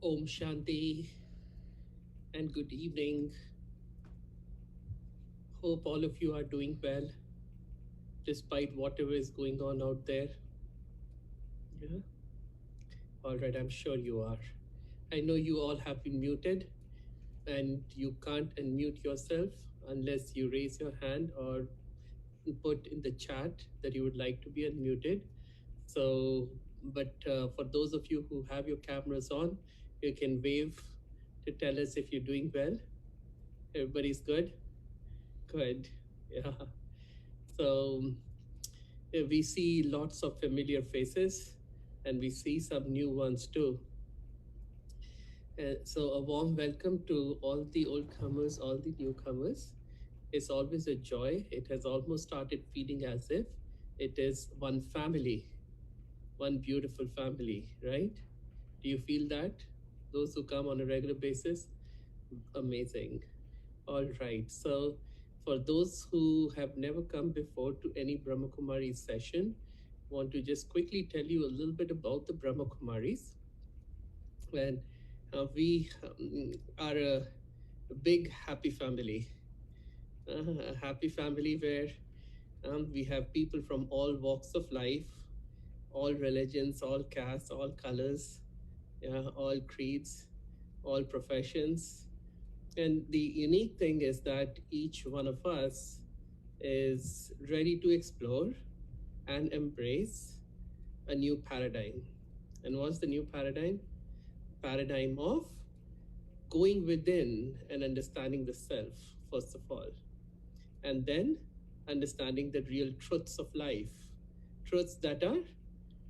Om Shanti and good evening. Hope all of you are doing well despite whatever is going on out there. Yeah. All right, I'm sure you are. I know you all have been muted and you can't unmute yourself unless you raise your hand or put in the chat that you would like to be unmuted. So, but for those of you who have your cameras on, you can wave to tell us if you're doing well. Everybody's good? Good. Yeah. So we see lots of familiar faces and we see some new ones too. So a warm welcome to all the old comers, all the newcomers. It's always a joy. It has almost started feeling as if it is one family, one beautiful family, right? Do you feel that? Those who come on a regular basis? Amazing. All right. So, for those who have never come before to any Brahma Kumari session, want to just quickly tell you a little bit about the Brahma Kumaris. And we are a big happy family, a happy family where we have people from all walks of life, all religions, all castes, all colors, all creeds, all professions. And the unique thing is that each one of us is ready to explore and embrace a new paradigm. And what's the new paradigm? Paradigm of going within and understanding the self, first of all, and then understanding the real truths of life, truths that are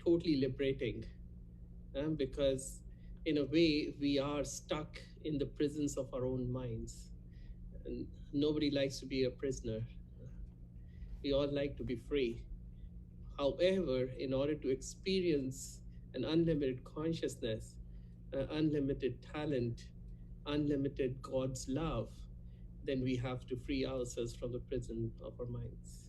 totally liberating. Because in a way, we are stuck in the prisons of our own minds. And nobody likes to be a prisoner. We all like to be free. However, in order to experience an unlimited consciousness, unlimited talent, unlimited God's love, then we have to free ourselves from the prison of our minds.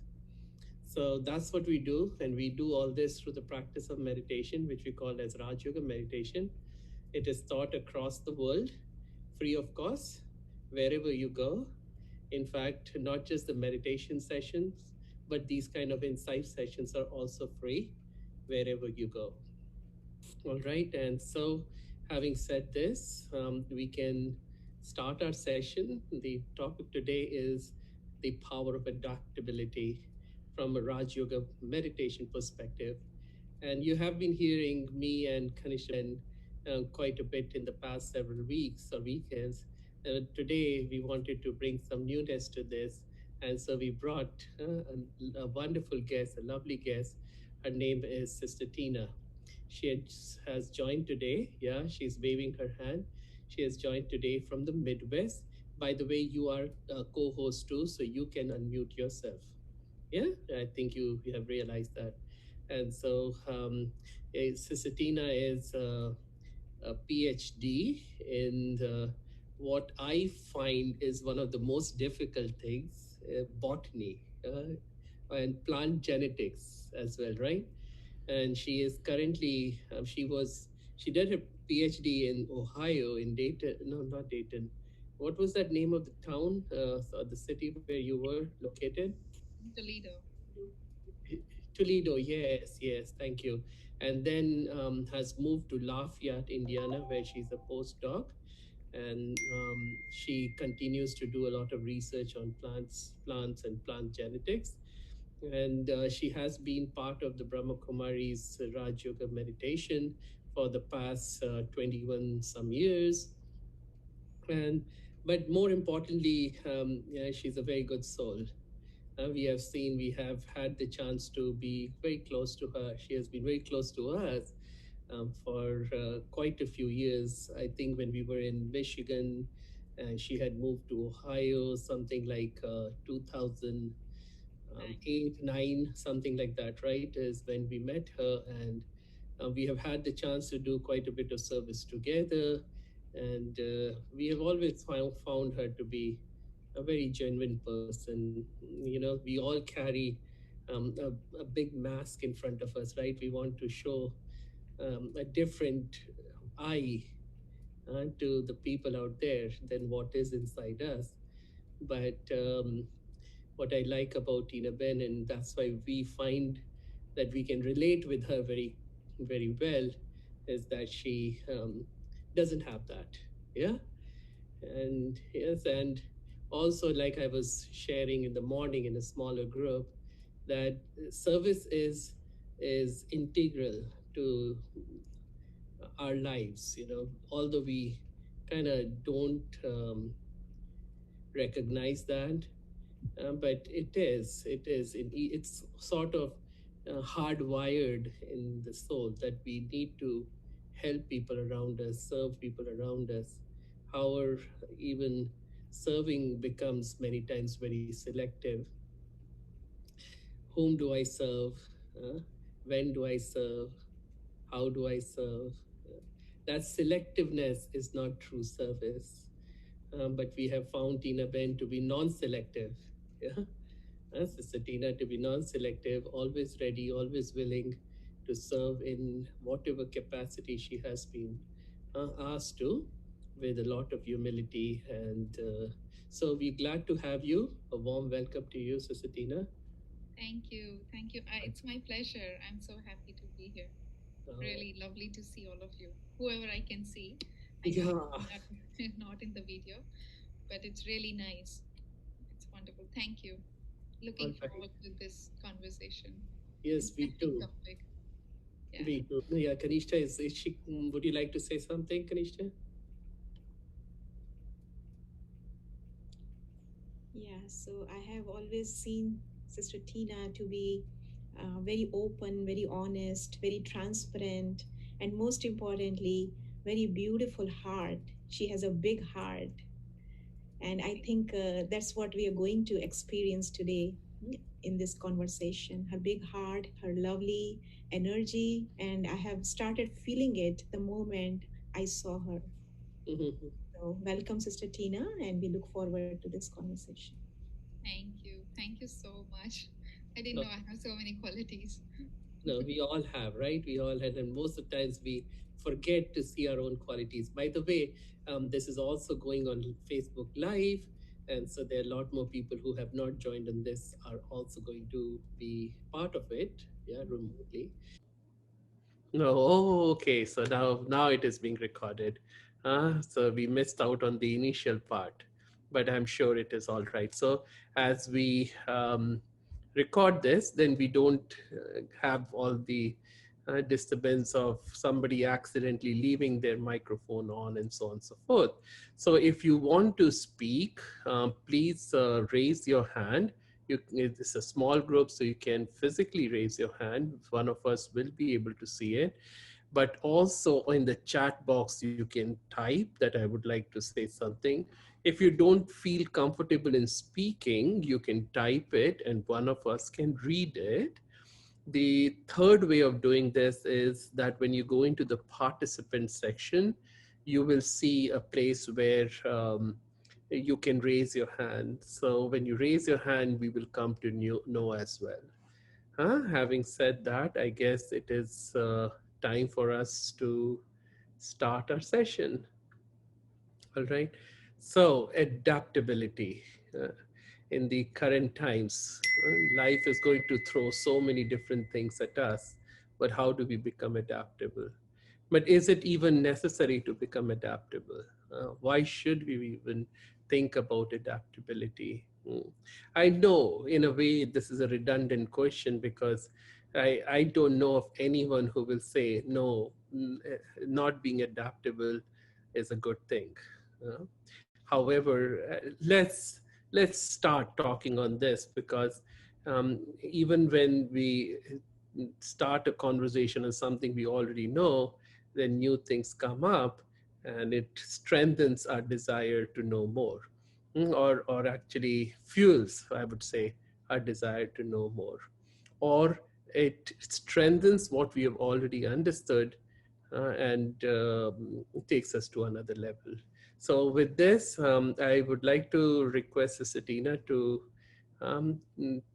So that's what we do, and we do all this through the practice of meditation, which we call as Raj Yoga meditation. It is taught across the world, free of cost, wherever you go. In fact, not just the meditation sessions, but these kind of insight sessions are also free wherever you go. All right. And so, having said this, we can start our session. The topic today is the power of adaptability from a Raj Yoga meditation perspective. And you have been hearing me and Kanishan quite a bit in the past several weeks or weekends. Today, we wanted to bring some newness to this. And so we brought a wonderful guest, a lovely guest. Her name is Sister Tina. Has joined today. Yeah, she's waving her hand. She has joined today from the Midwest. By the way, you are a co-host too, so you can unmute yourself. Yeah, I think you have realized that. And so, Sister Tina is a PhD in what I find is one of the most difficult things, botany and plant genetics as well, right? And she is currently she did her PhD in Ohio in Dayton. No, not Dayton. What was that name of the town, the city where you were located? Toledo. Toledo, yes, yes, thank you. And then has moved to Lafayette, Indiana, where she's a postdoc. And she continues to do a lot of research on plants and plant genetics. And she has been part of the Brahma Kumari's Raj Yoga meditation for the past 21 some years. And but more importantly, yeah, she's a very good soul. We have seen, we have had the chance to be very close to her. She has been very close to us for quite a few years. I think when we were in Michigan, and she had moved to Ohio, something like 2008, 9, something like that, right? Is when we met her. And we have had the chance to do quite a bit of service together. And we have always found her to be a very genuine person. You know, we all carry a big mask in front of us, right? We want to show a different eye to the people out there than what is inside us. But what I like about Tina Ben, and that's why we find that we can relate with her very, very well, is that she doesn't have that. Yeah. And yes, and also, like I was sharing in the morning in a smaller group, that service is integral to our lives. Although we kind of don't recognize that, but it's sort of hardwired in the soul that we need to help people around us, serve people around us. However, even serving becomes many times very selective. Whom do I serve? uh, when do I serve? How do I serve? That selectiveness is not true service. But we have found Tina Ben to be non-selective. Yeah. Sister Tina to be non-selective, always ready, always willing to serve in whatever capacity she has been asked to, with a lot of humility. And so we're glad to have you. A warm welcome to you, Sister Tina. Thank you. Thank you. It's my pleasure. I'm so happy to be here. Uh, Really lovely to see all of you, whoever I can see. I know yeah, I'm not, not in the video, but it's really nice. It's wonderful. Thank you. all Looking right. forward to this conversation. Yes, we Interesting too. topic. Yeah. We too. Yeah, Kanishta, is she, would you like to say something, Kanishta? Yeah, so I have always seen Sister Tina to be very open, very honest, very transparent, and most importantly, very beautiful heart. She has a big heart. And I think that's what we are going to experience today in this conversation. Her big heart, her lovely energy, and I have started feeling it the moment I saw her. So, welcome, Sister Tina, and we look forward to this conversation. Thank you. Thank you so much. I didn't know I have so many qualities. No, we all have, right? We all had, and most of the times we forget to see our own qualities. By the way, this is also going on Facebook Live, and so there are a lot more people who have not joined in this are also going to be part of it, yeah, remotely. No, oh, okay. So now it is being recorded. So we missed out on the initial part, but I'm sure it is all right. So as we record this, then we don't have all the disturbance of somebody accidentally leaving their microphone on and so on and so forth. So if you want to speak, please raise your hand. It's a small group, so you can physically raise your hand. One of us will be able to see it. But also in the chat box, you can type that I would like to say something. If you don't feel comfortable in speaking, you can type it and one of us can read it. The third way of doing this is that when you go into the participant section, you will see a place where you can raise your hand. So when you raise your hand, we will come to know as well. Having said that, I guess it is time for us to start our session. All right. So, adaptability. Uh, in the current times, life is going to throw so many different things at us. But how do we become adaptable? But is it even necessary to become adaptable? Why should we even think about adaptability? I know, in a way, this is a redundant question because I don't know of anyone who will say, no, not being adaptable is a good thing. Uh, However, let's start talking on this because even when we start a conversation on something we already know, then new things come up, and it strengthens our desire to know more. Or actually fuels, I would say, our desire to know more, or it strengthens what we have already understood, and takes us to another level. So with this, I would like to request Sitina to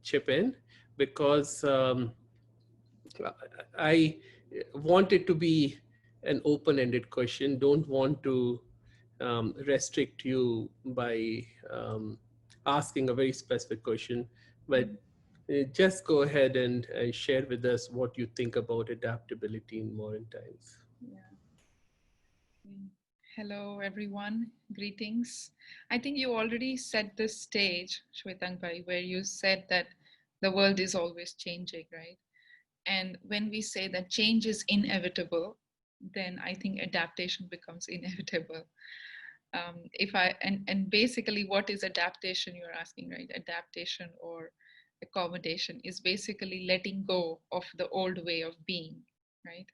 chip in, because I want it to be an open-ended question. Don't want to restrict you by asking a very specific question, but just go ahead and share with us what you think about adaptability in modern times. Yeah. Mm. Hello, everyone. Greetings. I think you already set the stage, Shwetang Bhai, where you said that the world is always changing, right? And when we say that change is inevitable, then I think adaptation becomes inevitable. If I and basically, what is adaptation? You're asking, right? Adaptation or accommodation is basically letting go of the old way of being, right?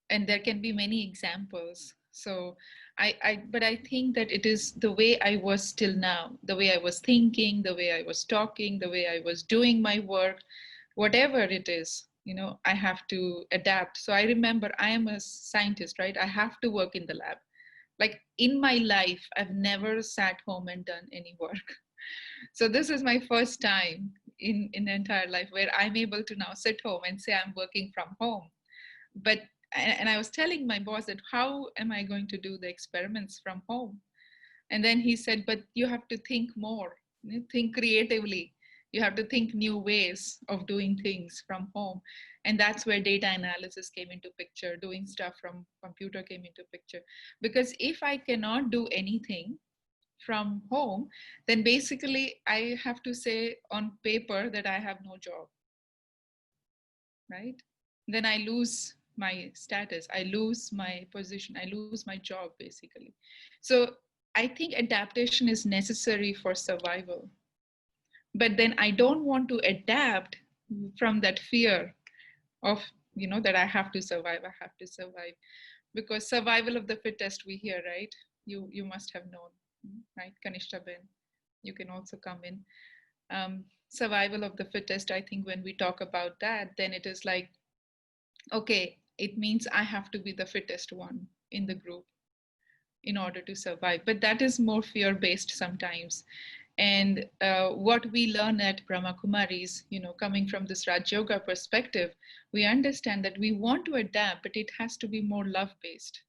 And there can be many examples. So but I think that it is the way I was till now, the way I was thinking, the way I was talking, the way I was doing my work, whatever it is, I have to adapt. So I remember I am a scientist, right? I have to work in the lab. Like in my life, I've never sat home and done any work. So this is my first time in the entire life where I'm able to now sit home and say I'm working from home. But and I was telling my boss that how am I going to do the experiments from home? And then he said, but you have to think more, think creatively. You have to think new ways of doing things from home. And that's where data analysis came into picture, doing stuff from computer came into picture. Because if I cannot do anything from home, then basically I have to say on paper that I have no job, right? Then I lose my status, I lose my position, I lose my job basically. So I think adaptation is necessary for survival. But then I don't want to adapt from that fear of, that I have to survive, I have to survive. Because survival of the fittest we hear, right? You must have known, right? Kanishta Ben, you can also come in. Survival of the fittest, I think when we talk about that, then it is like, okay, it means I have to be the fittest one in the group in order to survive. But that is more fear based sometimes. And what we learn at Brahma Kumaris, coming from this Raj Yoga perspective, we understand that we want to adapt, but it has to be more love based.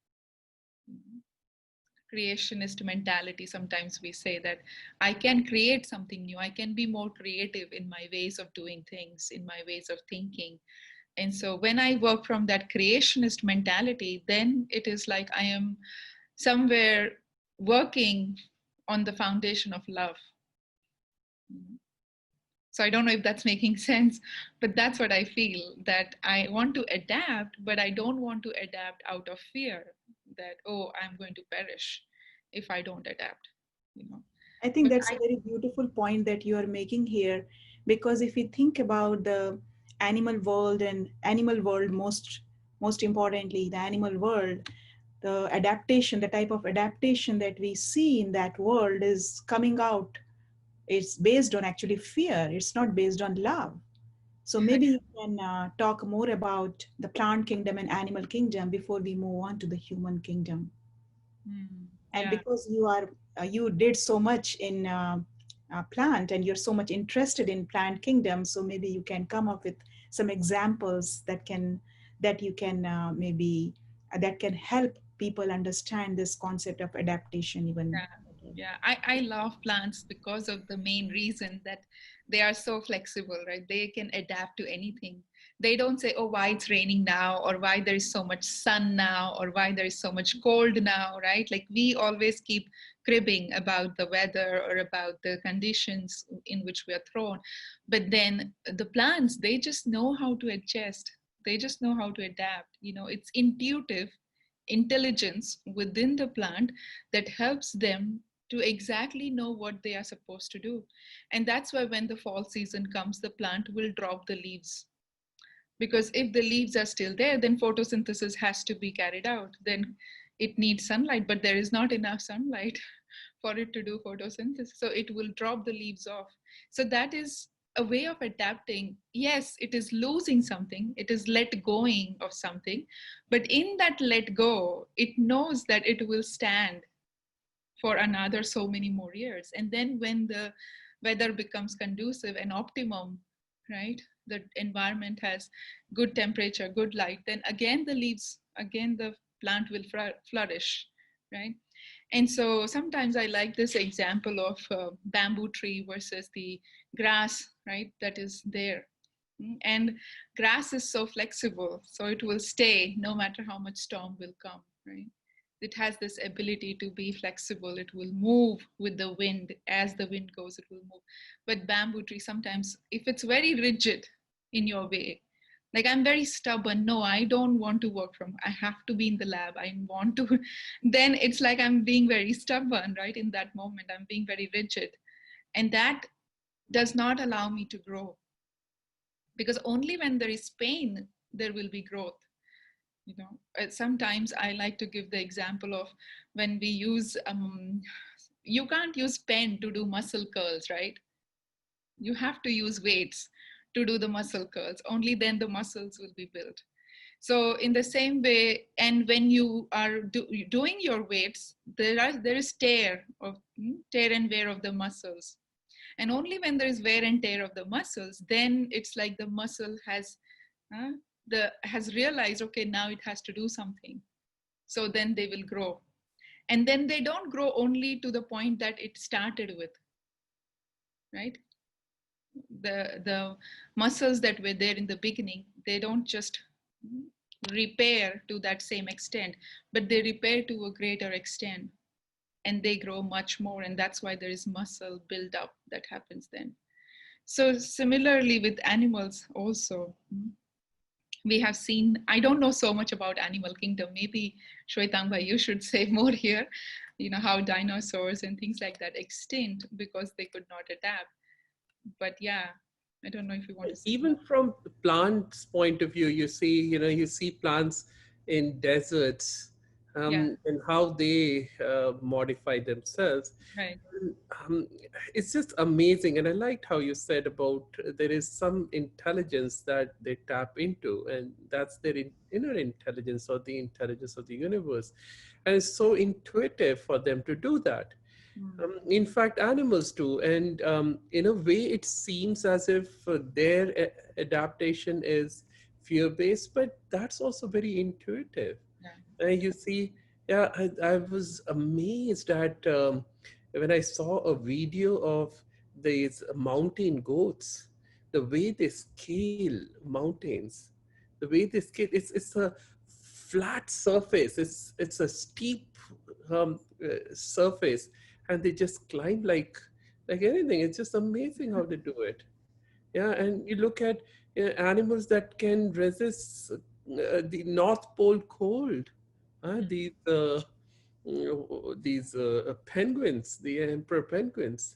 Creationist mentality, sometimes we say that I can create something new, I can be more creative in my ways of doing things, in my ways of thinking. And so when I work from that creationist mentality, then it is like I am somewhere working on the foundation of love. So I don't know if that's making sense, but that's what I feel, that I want to adapt, but I don't want to adapt out of fear that, oh, I'm going to perish if I don't adapt, you know. I think But that's a very beautiful point that you are making here, because if we think about the animal world, most importantly, the animal world, the adaptation, the type of adaptation that we see in that world is coming out. It's based on actually fear. It's not based on love. So maybe you can talk more about the plant kingdom and animal kingdom before we move on to the human kingdom. And yeah, because you did so much in plant and you're so much interested in plant kingdom, so maybe you can come up with some examples that you can maybe that can help people understand this concept of adaptation even yeah, better. yeah. I love plants because of the main reason that they are so flexible, right? They can adapt to anything. They don't say, oh, why it's raining now, or why there is so much sun now, or why there is so much cold now, right? Like we always keep cribbing about the weather or about the conditions in which we are thrown. But then the plants, they just know how to adjust. They just know how to adapt. It's intuitive intelligence within the plant that helps them to exactly know what they are supposed to do. And that's why when the fall season comes, the plant will drop the leaves. Because if the leaves are still there, then photosynthesis has to be carried out. Then it needs sunlight, but there is not enough sunlight for it to do photosynthesis. So it will drop the leaves off. So that is a way of adapting. Yes, it is losing something, it is let going of something, but in that let go, it knows that it will stand for another so many more years. And then when the weather becomes conducive and optimum, right? The environment has good temperature, good light, then again the leaves, again the plant will flourish, right? And so sometimes I like this example of bamboo tree versus the grass, right? That is there. And grass is so flexible, so it will stay no matter how much storm will come, right? It has this ability to be flexible. It will move with the wind. As the wind goes, it will move. But bamboo tree, sometimes, if it's very rigid in your way, like I'm very stubborn, no, I don't want to work from, I have to be in the lab, I want to, then it's like I'm being very stubborn, right? In that moment, I'm being very rigid. And that does not allow me to grow, because only when there is pain there will be growth. You know, sometimes I like to give the example of when we use you can't use pen to do muscle curls, right? You have to use weights to do the muscle curls. Only then the muscles will be built. So in the same way, and when you are doing your weights, there is tear and wear of the muscles. And only when there is wear and tear of the muscles, then it's like the muscle uh, has realized, okay, now it has to do something. So then they will grow. And then they don't grow only to the point that it started with, right? The muscles that were there in the beginning, they don't just repair to that same extent, but they repair to a greater extent, and they grow much more, and that's why there is muscle buildup that happens then. So similarly with animals also, we have seen, I don't know so much about animal kingdom, maybe Shwetanga, you should say more here, you know, how dinosaurs and things like that extinct because they could not adapt. But yeah, I don't know if you want to say Even more. from the plant's point of view, you see plants in deserts, Yeah, and how they modify themselves. right. um, it's just amazing. And I liked how you said about there is some intelligence that they tap into, and that's their inner intelligence, or the intelligence of the universe. And it's so intuitive for them to do that. Mm, In fact, animals do. And in a way, it seems as if their adaptation is fear based, but that's also very intuitive. yeah. You see, yeah, I was amazed at when I saw a video of these mountain goats, the way they scale mountains, the way they scale. It's a flat surface. It's a steep surface, and they just climb like anything. It's just amazing how they do it. Yeah, and you look at animals that can resist the North Pole cold. Mm, These penguins, the emperor penguins,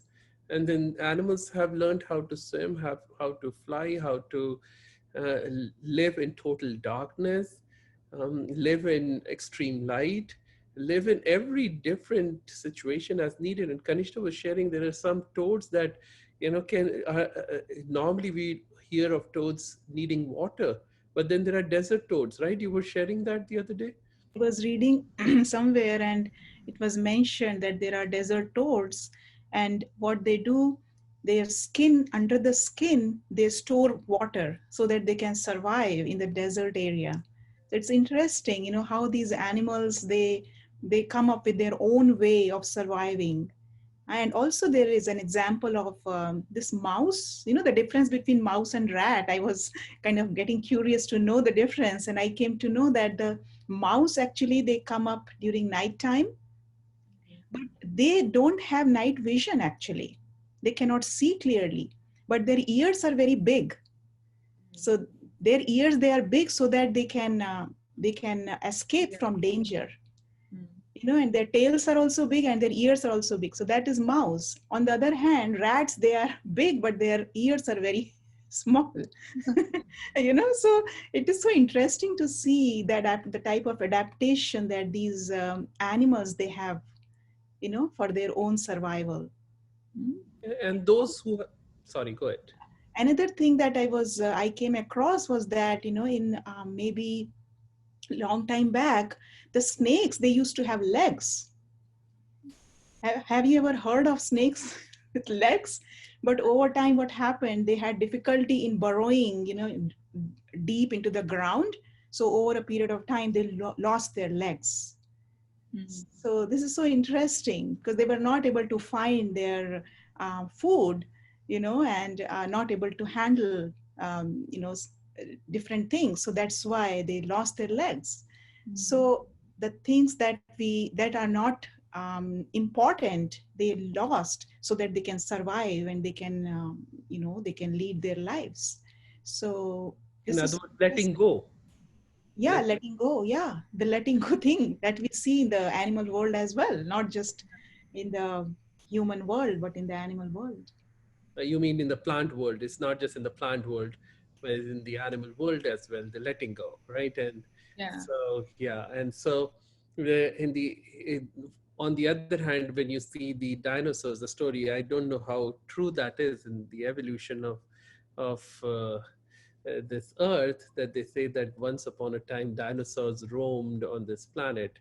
and then animals have learned how to swim, have how to fly, how to uh, live in total darkness, live in extreme light, live in every different situation as needed. And Kanishta was sharing there are some toads that can normally we hear of toads needing water, but then there are desert toads, right? You were sharing that the other day. I was reading somewhere, and it was mentioned that there are desert toads, and what they do, their skin, under the skin, they store water so that they can survive in the desert area. So it's interesting, how these animals, they come up with their own way of surviving. And also there is an example of this mouse, the difference between mouse and rat. I was kind of getting curious to know the difference, and I came to know that the mouse, actually, they come up during nighttime, but they don't have night vision actually. They cannot see clearly, but their ears are very big. So their ears, they are big so that they can escape yeah. from danger. Mm, And their tails are also big and their ears are also big. So that is mouse. On the other hand, rats, they are big, but their ears are very small. So it is so interesting to see that the type of adaptation that these animals they have, for their own survival. Mm. And those who, sorry, go ahead. Another thing that I came across was that, in maybe long time back, the snakes, they used to have legs. Have you ever heard of snakes with legs? But over time, what happened? They had difficulty in burrowing, deep into the ground. So over a period of time, they lost their legs. Mm. So this is so interesting because they were not able to find their food, and not able to handle, different things. So that's why they lost their legs. Mm. So the things that are not important, they lost so that they can survive and they can, they can lead their lives. So In this other is words, letting go. yeah, Let letting go. Yeah, the letting go thing that we see in the animal world as well, not just in the human world, but in the animal world. You mean in the plant world? It's not just in the plant world, but in the animal world as well. The letting go, right? And Yeah. so yeah, and so in on the other hand, when you see the dinosaurs, the story, I don't know how true that is in the evolution of this earth, that they say that once upon a time dinosaurs roamed on this planet.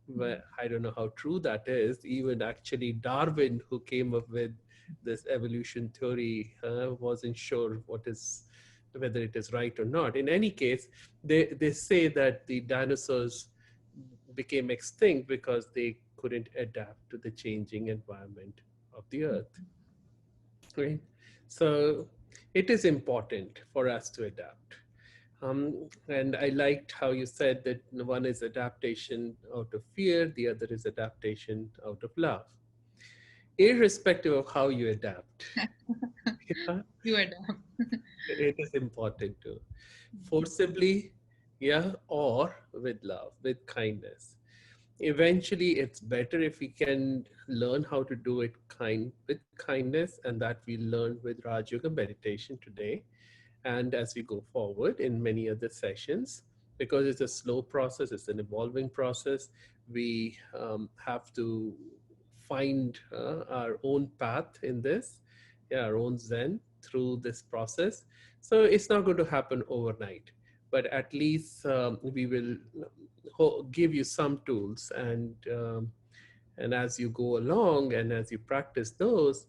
Well, Mm. I don't know how true that is. Even actually Darwin, who came up with this evolution theory, wasn't sure whether it is right or not. In any case, they say that the dinosaurs became extinct because they couldn't adapt to the changing environment of the earth. Right? So it is important for us to adapt. And I liked how you said that one is adaptation out of fear, the other is adaptation out of love. Irrespective of how you adapt, yeah, You adapt. it is important to forcibly, yeah, or with love, with kindness. Eventually, it's better if we can learn how to do it with kindness, and that we learn with Raj Yoga meditation today and as we go forward in many other sessions, because it's a slow process, it's an evolving process. We have to find our own path in this, yeah, our own zen through this process. So it's not going to happen overnight, but at least we will give you some tools, and as you go along and as you practice those,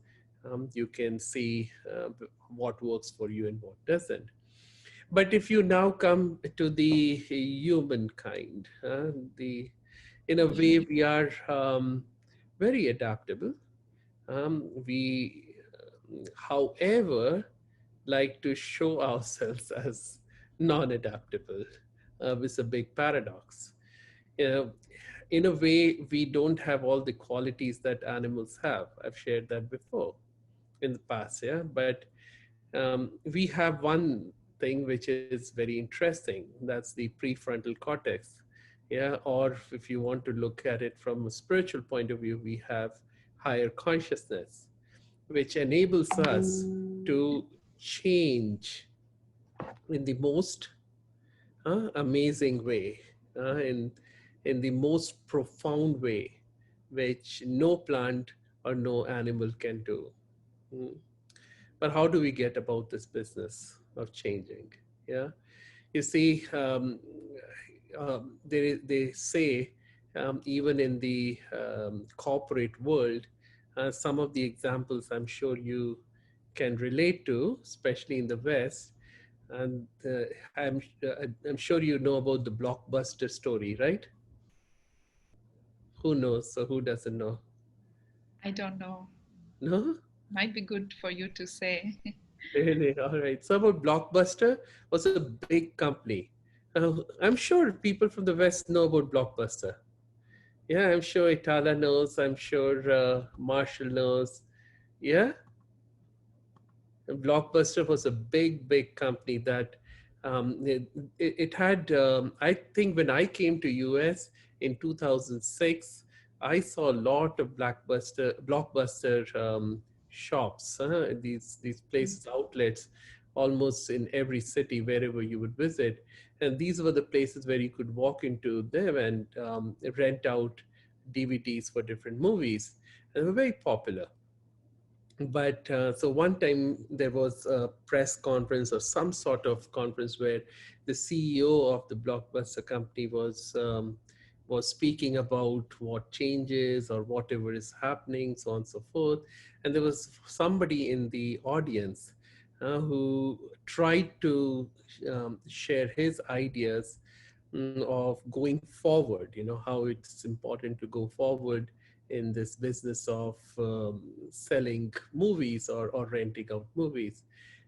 you can see what works for you and what doesn't. But if you now come to the humankind, in a way we are very adaptable. We, however, like to show ourselves as non-adaptable. It's a big paradox. You know, in a way, we don't have all the qualities that animals have. I've shared that before in the past, yeah. But we have one thing which is very interesting. That's the prefrontal cortex, yeah. Or if you want to look at it from a spiritual point of view, we have higher consciousness, which enables us to change in the most amazing way, in the most profound way, which no plant or no animal can do. Mm. But how do we get about this business of changing? Yeah, you see, they say even in the corporate world, some of the examples I'm sure you can relate to, especially in the West, and I'm sure you know about the Blockbuster story, right? Who knows? So who doesn't know? I don't know. No? Might be good for you to say. Really? All right. So about Blockbuster was a big company. I'm sure people from the West know about Blockbuster. Yeah, I'm sure Itala knows. I'm sure Marshall knows. Yeah, Blockbuster was a big, big company that it had. I think when I came to US in 2006, I saw a lot of Blockbuster shops. These places, outlets, almost in every city wherever you would visit, and these were the places where you could walk into them and rent out DVDs for different movies, and they were very popular. But so one time there was a press conference or some sort of conference where the CEO of the Blockbuster company was speaking about what changes or whatever is happening, so on and so forth. And there was somebody in the audience who tried to share his ideas of going forward, how it's important to go forward in this business of selling movies or renting out movies.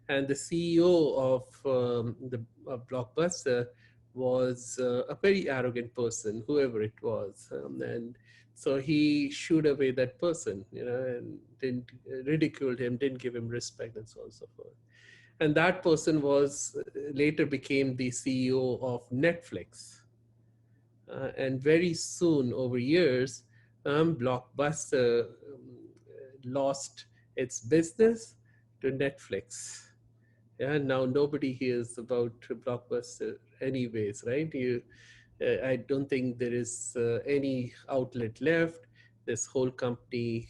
And the CEO of the Blockbuster was a very arrogant person, whoever it was. And so he shooed away that person, and didn't ridiculed him, didn't give him respect, and so on and so forth. And that person was later became the CEO of Netflix. And very soon, over years, Blockbuster lost its business to Netflix. Yeah, now nobody hears about Blockbuster anyways, right? I don't think there is any outlet left. This whole company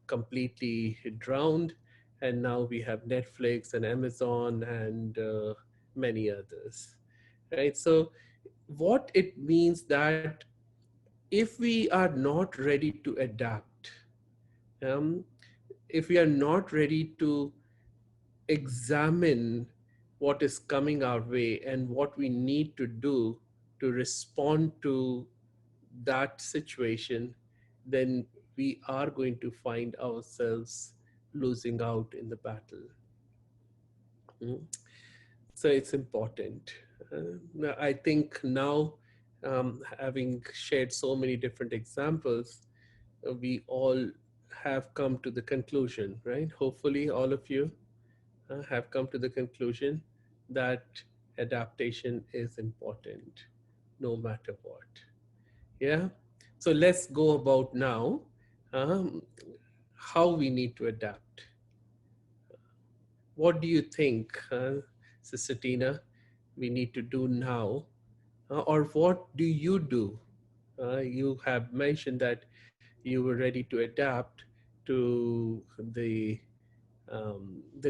completely drowned, and now we have Netflix and Amazon and many others, right? So what it means that if we are not ready to adapt, um, if we are not ready to examine what is coming our way and what we need to do to respond to that situation, then we are going to find ourselves losing out in the battle. Mm. So it's important. I think now, having shared so many different examples, we all have come to the conclusion, right? Hopefully, all of you have come to the conclusion that adaptation is important no matter what. Yeah. So let's go about now, um, how we need to adapt. What do you think, Sister Tina, we need to do now? Or what do you do? You have mentioned that you were ready to adapt to the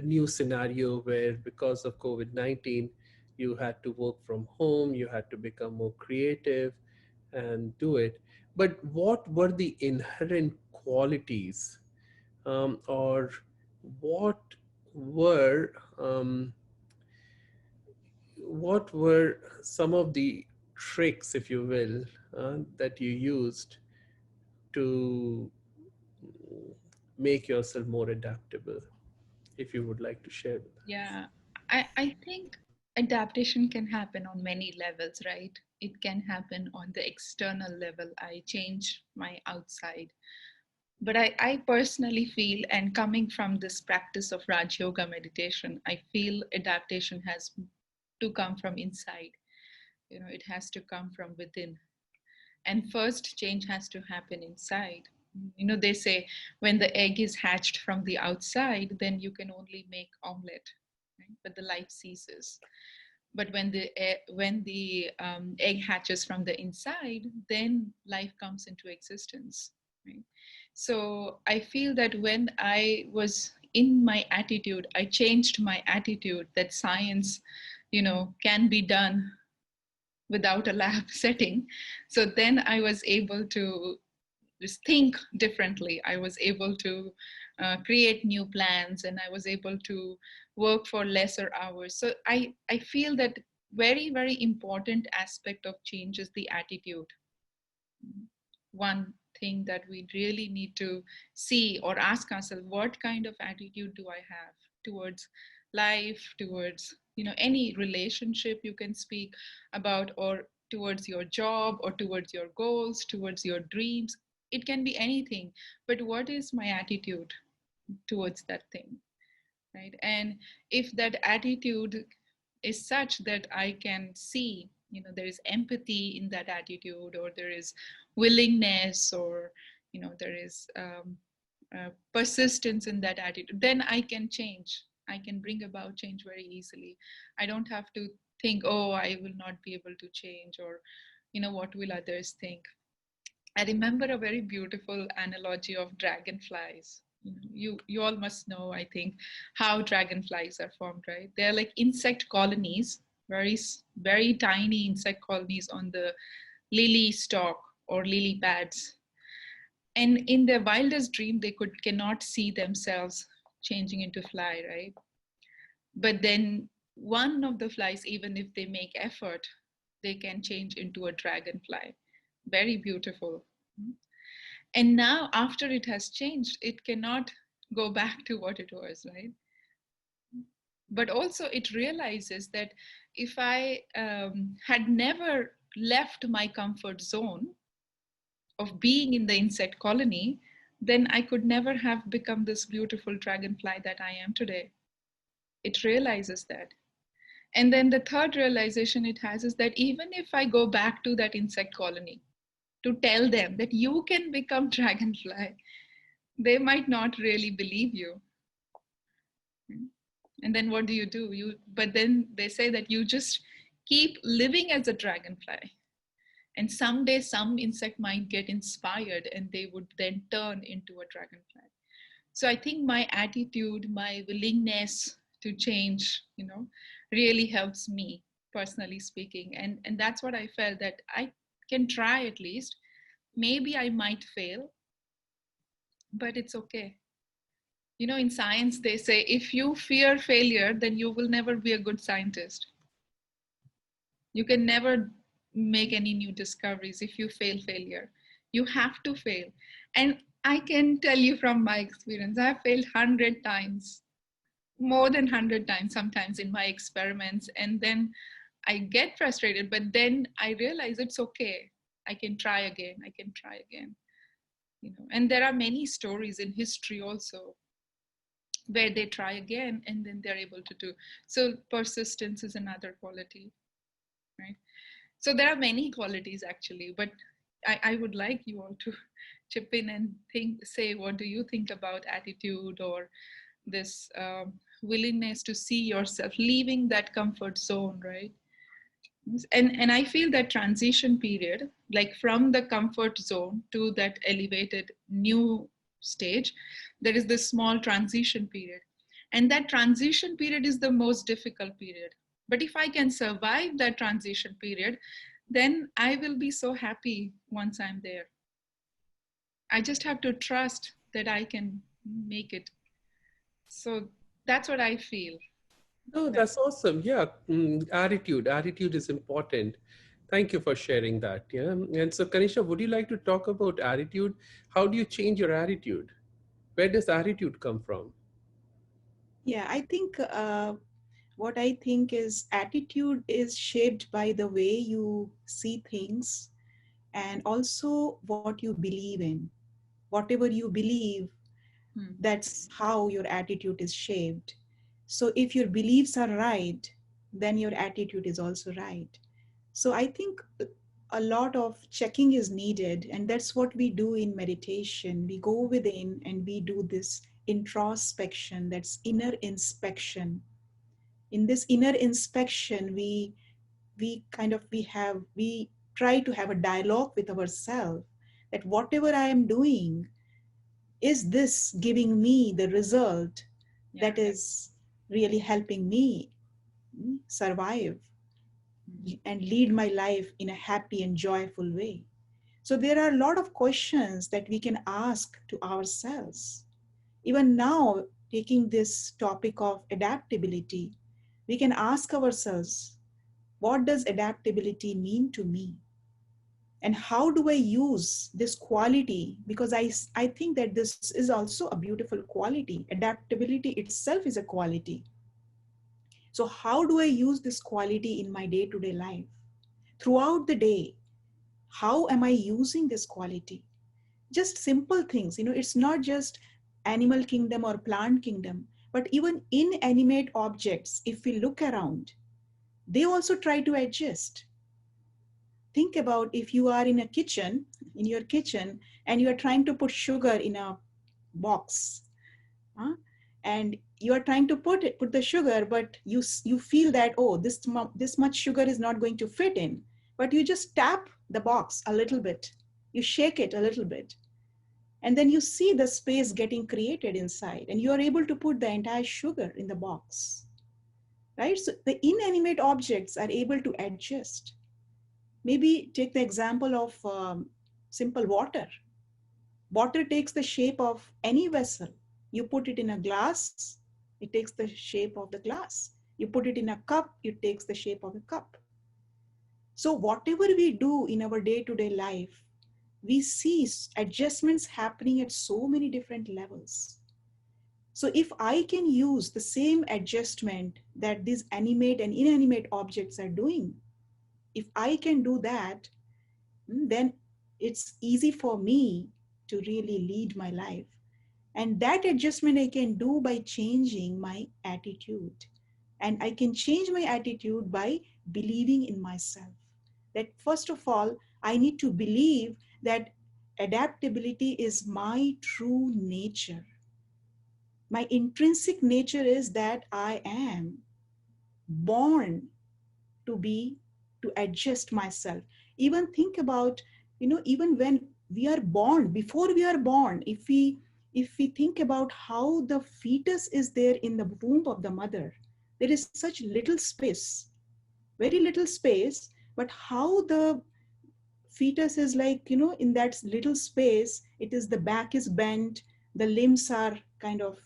new scenario where, because of COVID-19, you had to work from home, you had to become more creative and do it. But what were the inherent qualities, or what were some of the tricks, if you will, that you used to make yourself more adaptable, if you would like to share with us? Yeah, I think adaptation can happen on many levels, right? It can happen on the external level. I change my outside. But I personally feel, and coming from this practice of Raj Yoga meditation, I feel adaptation has to come from inside. It has to come from within. And first, change has to happen inside. They say when the egg is hatched from the outside, then you can only make omelette, right? But the life ceases. But when the egg hatches from the inside, then life comes into existence, right? So I feel that when I was in my attitude, I changed my attitude that science, can be done without a lab setting. So then I was able to just think differently. I was able to create new plans, and I was able to work for lesser hours. So I feel that very, very important aspect of change is the attitude. One thing that we really need to see or ask ourselves, what kind of attitude do I have towards life, towards any relationship you can speak about, or towards your job, or towards your goals, towards your dreams. It can be anything, but what is my attitude towards that thing, right? And if that attitude is such that I can see, there is empathy in that attitude, or there is willingness, or there is persistence in that attitude, then I can change. I can bring about change very easily. I don't have to think, oh, I will not be able to change, or what will others think. I remember a very beautiful analogy of dragonflies. You all must know, I think, how dragonflies are formed, right? They're like insect colonies, very tiny insect colonies on the lily stalk or lily pads. And in their wildest dream, they cannot see themselves changing into fly, right? But then one of the flies, even if they make effort, they can change into a dragonfly. Very beautiful. And now, after it has changed, it cannot go back to what it was, right? But also, it realizes that if I had never left my comfort zone of being in the insect colony, then I could never have become this beautiful dragonfly that I am today. It realizes that. And then the third realization it has is that even if I go back to that insect colony to tell them that you can become dragonfly, they might not really believe you. And then what do? But then they say that you just keep living as a dragonfly. And someday some insect might get inspired and they would then turn into a dragonfly. So I think my attitude, my willingness to change, really helps me, personally speaking. And that's what I felt, that I can try at least. Maybe I might fail, but it's okay. In science, they say if you fear failure, then you will never be a good scientist. You can never make any new discoveries if you failure. You have to fail. And I can tell you from my experience, I've failed 100 times, more than 100 times sometimes in my experiments. And then I get frustrated, but then I realize it's okay. I can try again. I can try again. And there are many stories in history also where they try again and then they're able to do. So persistence is another quality, right? So there are many qualities actually, but I would like you all to chip in and say, what do you think about attitude, or this willingness to see yourself leaving that comfort zone, right? And I feel that transition period, like from the comfort zone to that elevated new stage, there is this small transition period, and that transition period is the most difficult period. But if I can survive that transition period, then I will be so happy once I'm there. I just have to trust that I can make it. So that's what I feel. No, That that's awesome. Yeah, attitude is important. Thank you for sharing that. Yeah, and so Kanisha, would you like to talk about attitude? How do you change your attitude? Where does attitude come from? Yeah, I think what I think is attitude is shaped by the way you see things and also what you believe in. Whatever you believe, hmm, that's how your attitude is shaped. So if your beliefs are right, then your attitude is also right. So I think a lot of checking is needed, and that's what we do in meditation. We go within and we do this introspection, that's inner inspection. In this inner inspection, we try to have a dialogue with ourselves, that whatever I am doing, is this giving me the result yeah. that is really helping me survive Hmm, and lead my life in a happy and joyful way? So there are a lot of questions that we can ask to ourselves. Even now, taking this topic of adaptability, we can ask ourselves, what does adaptability mean to me? And how do I use this quality? Because I think that this is also a beautiful quality. Adaptability itself is a quality. So how do I use this quality in my day-to-day life? Throughout the day, how am I using this quality? Just simple things, it's not just animal kingdom or plant kingdom, but even inanimate objects, if we look around, they also try to adjust. Think about if you are in your kitchen, and you are trying to put sugar in a box, huh? And you are trying to put the sugar, but you feel that, oh, this much sugar is not going to fit in, but you just tap the box a little bit, you shake it a little bit, and then you see the space getting created inside, and you are able to put the entire sugar in the box, right? So the inanimate objects are able to adjust. Maybe take the example of simple water. Water takes the shape of any vessel. You put it in a glass, it takes the shape of the glass. You put it in a cup, it takes the shape of a cup. So whatever we do in our day-to-day life, we see adjustments happening at so many different levels. So if I can use the same adjustment that these animate and inanimate objects are doing, if I can do that, then it's easy for me to really lead my life. And that adjustment I can do by changing my attitude. And I can change my attitude by believing in myself. That first of all, I need to believe that adaptability is my true nature. My intrinsic nature is that I am born to be, to adjust myself. Even think about, even when we are born, before we are born, if we think about how the fetus is there in the womb of the mother, there is such little space, very little space, but how the fetus is like, in that little space, it is, the back is bent, the limbs are kind of,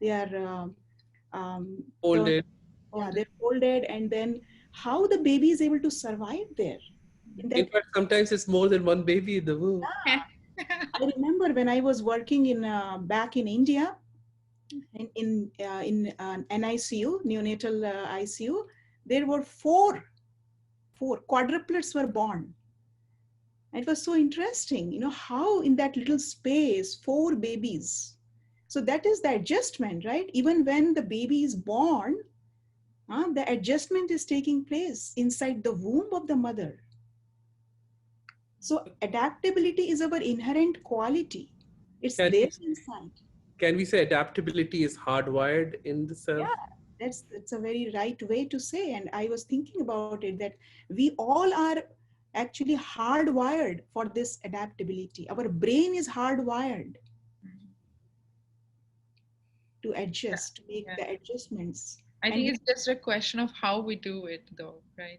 they are turned, Folded. yeah, Folded. they're folded, and then how the baby is able to survive there in In that. fact, sometimes it's more than one baby in the womb. Yeah, I remember when I was working in back in India, in NICU, neonatal ICU, there were four quadruplets were born. It was so interesting, how in that little space, four babies. So that is the adjustment, right? Even when the baby is born, the adjustment is taking place inside the womb of the mother. So adaptability is our inherent quality. It's Can we there inside. can we say adaptability is hardwired in the self? Yeah, that's a very right way to say. And I was thinking about it that we all are actually hardwired for this adaptability. Our brain is hardwired Mhm. to adjust, to make Yeah. the adjustments. I And think it's just a question of how we do it, though, right?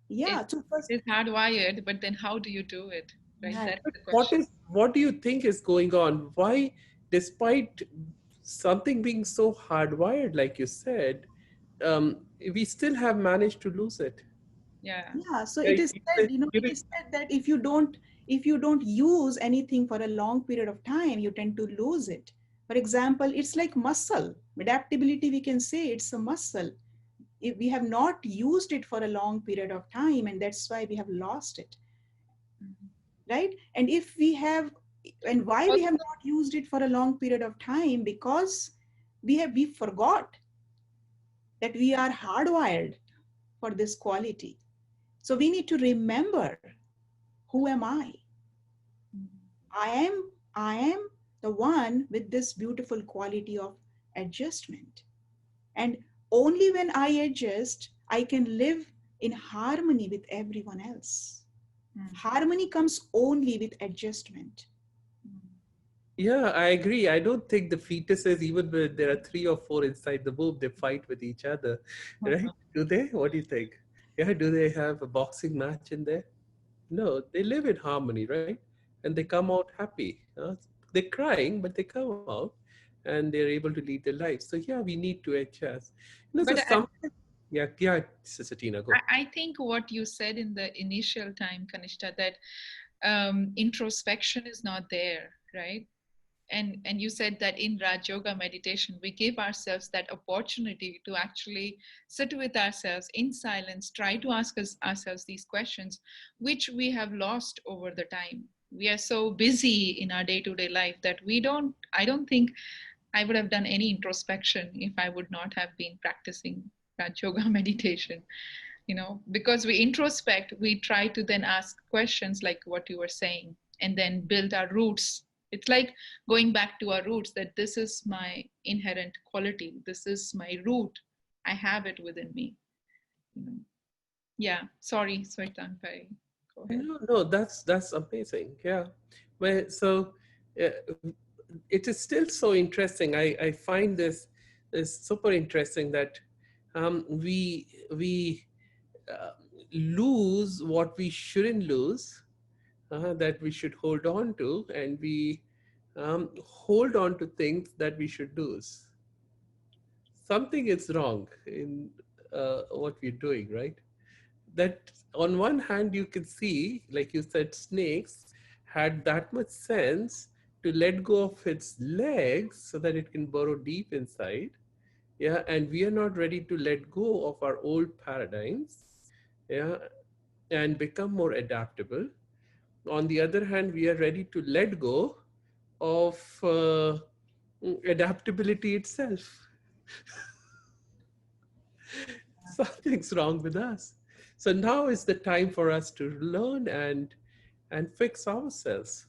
It, yeah, so first, it's hardwired, but then how do you do it, right? right. That's But the question. what do you think is going on? Why, despite something being so hardwired, like you said, we still have managed to lose it? Yeah. Yeah, so Yeah, it is said, you it is said that if you don't use anything for a long period of time, you tend to lose it. For example, it's like muscle. Adaptability, we can say it's a muscle. If we have not used it for a long period of time, and that's why we have lost it, Mhm. right? And if we have, and why we Also, have not used it for a long period of time, because we forgot that we are hardwired for this quality. So we need to remember, who am I? mhm. I am the one with this beautiful quality of adjustment. And only when I adjust, I can live in harmony with everyone else. Mhm. Harmony comes only with adjustment. Mhm. Yeah, I agree. I don't think the fetuses, even when there are three or four inside the womb, they fight with each other, right? Do they? What do you think? Yeah, do they have a boxing match in there? No, they live in harmony, right? And they come out happy. They're crying, but they come out and they're able to lead their lives. So yeah, we need to adjust. So But some, yeah, yeah, Sister Tina, go. I think what you said in the initial time, Kanishta, that introspection is not there, right? And you said that in Raj Yoga meditation, we give ourselves that opportunity to actually sit with ourselves in silence, try to ask ourselves these questions, which we have lost over the time. We are so busy in our day-to-day life that I don't think I would have done any introspection if I would not have been practicing Raj Yoga meditation. Because we introspect, we try to then ask questions like what you were saying, and then build our roots. It's like going back to our roots, that this is my inherent quality, this is my root, I have it within me. you know yeah, sorry, Swetang, go ahead. No, no, that's amazing. Yeah. Well, so uh, it is still so interesting. I find this is super interesting that we uh, lose what we shouldn't lose, that we should hold on to, and we hold on to things that we should lose. something is wrong in what we're doing, right? That on one hand, you can see, like you said, snakes had that much sense to let go of its legs so that it can burrow deep inside. Yeah, and we are not ready to let go of our old paradigms. Yeah, and become more adaptable. On the other hand, we are ready to let go of adaptability itself. Something's wrong with us. So now is the time for us to learn and fix ourselves.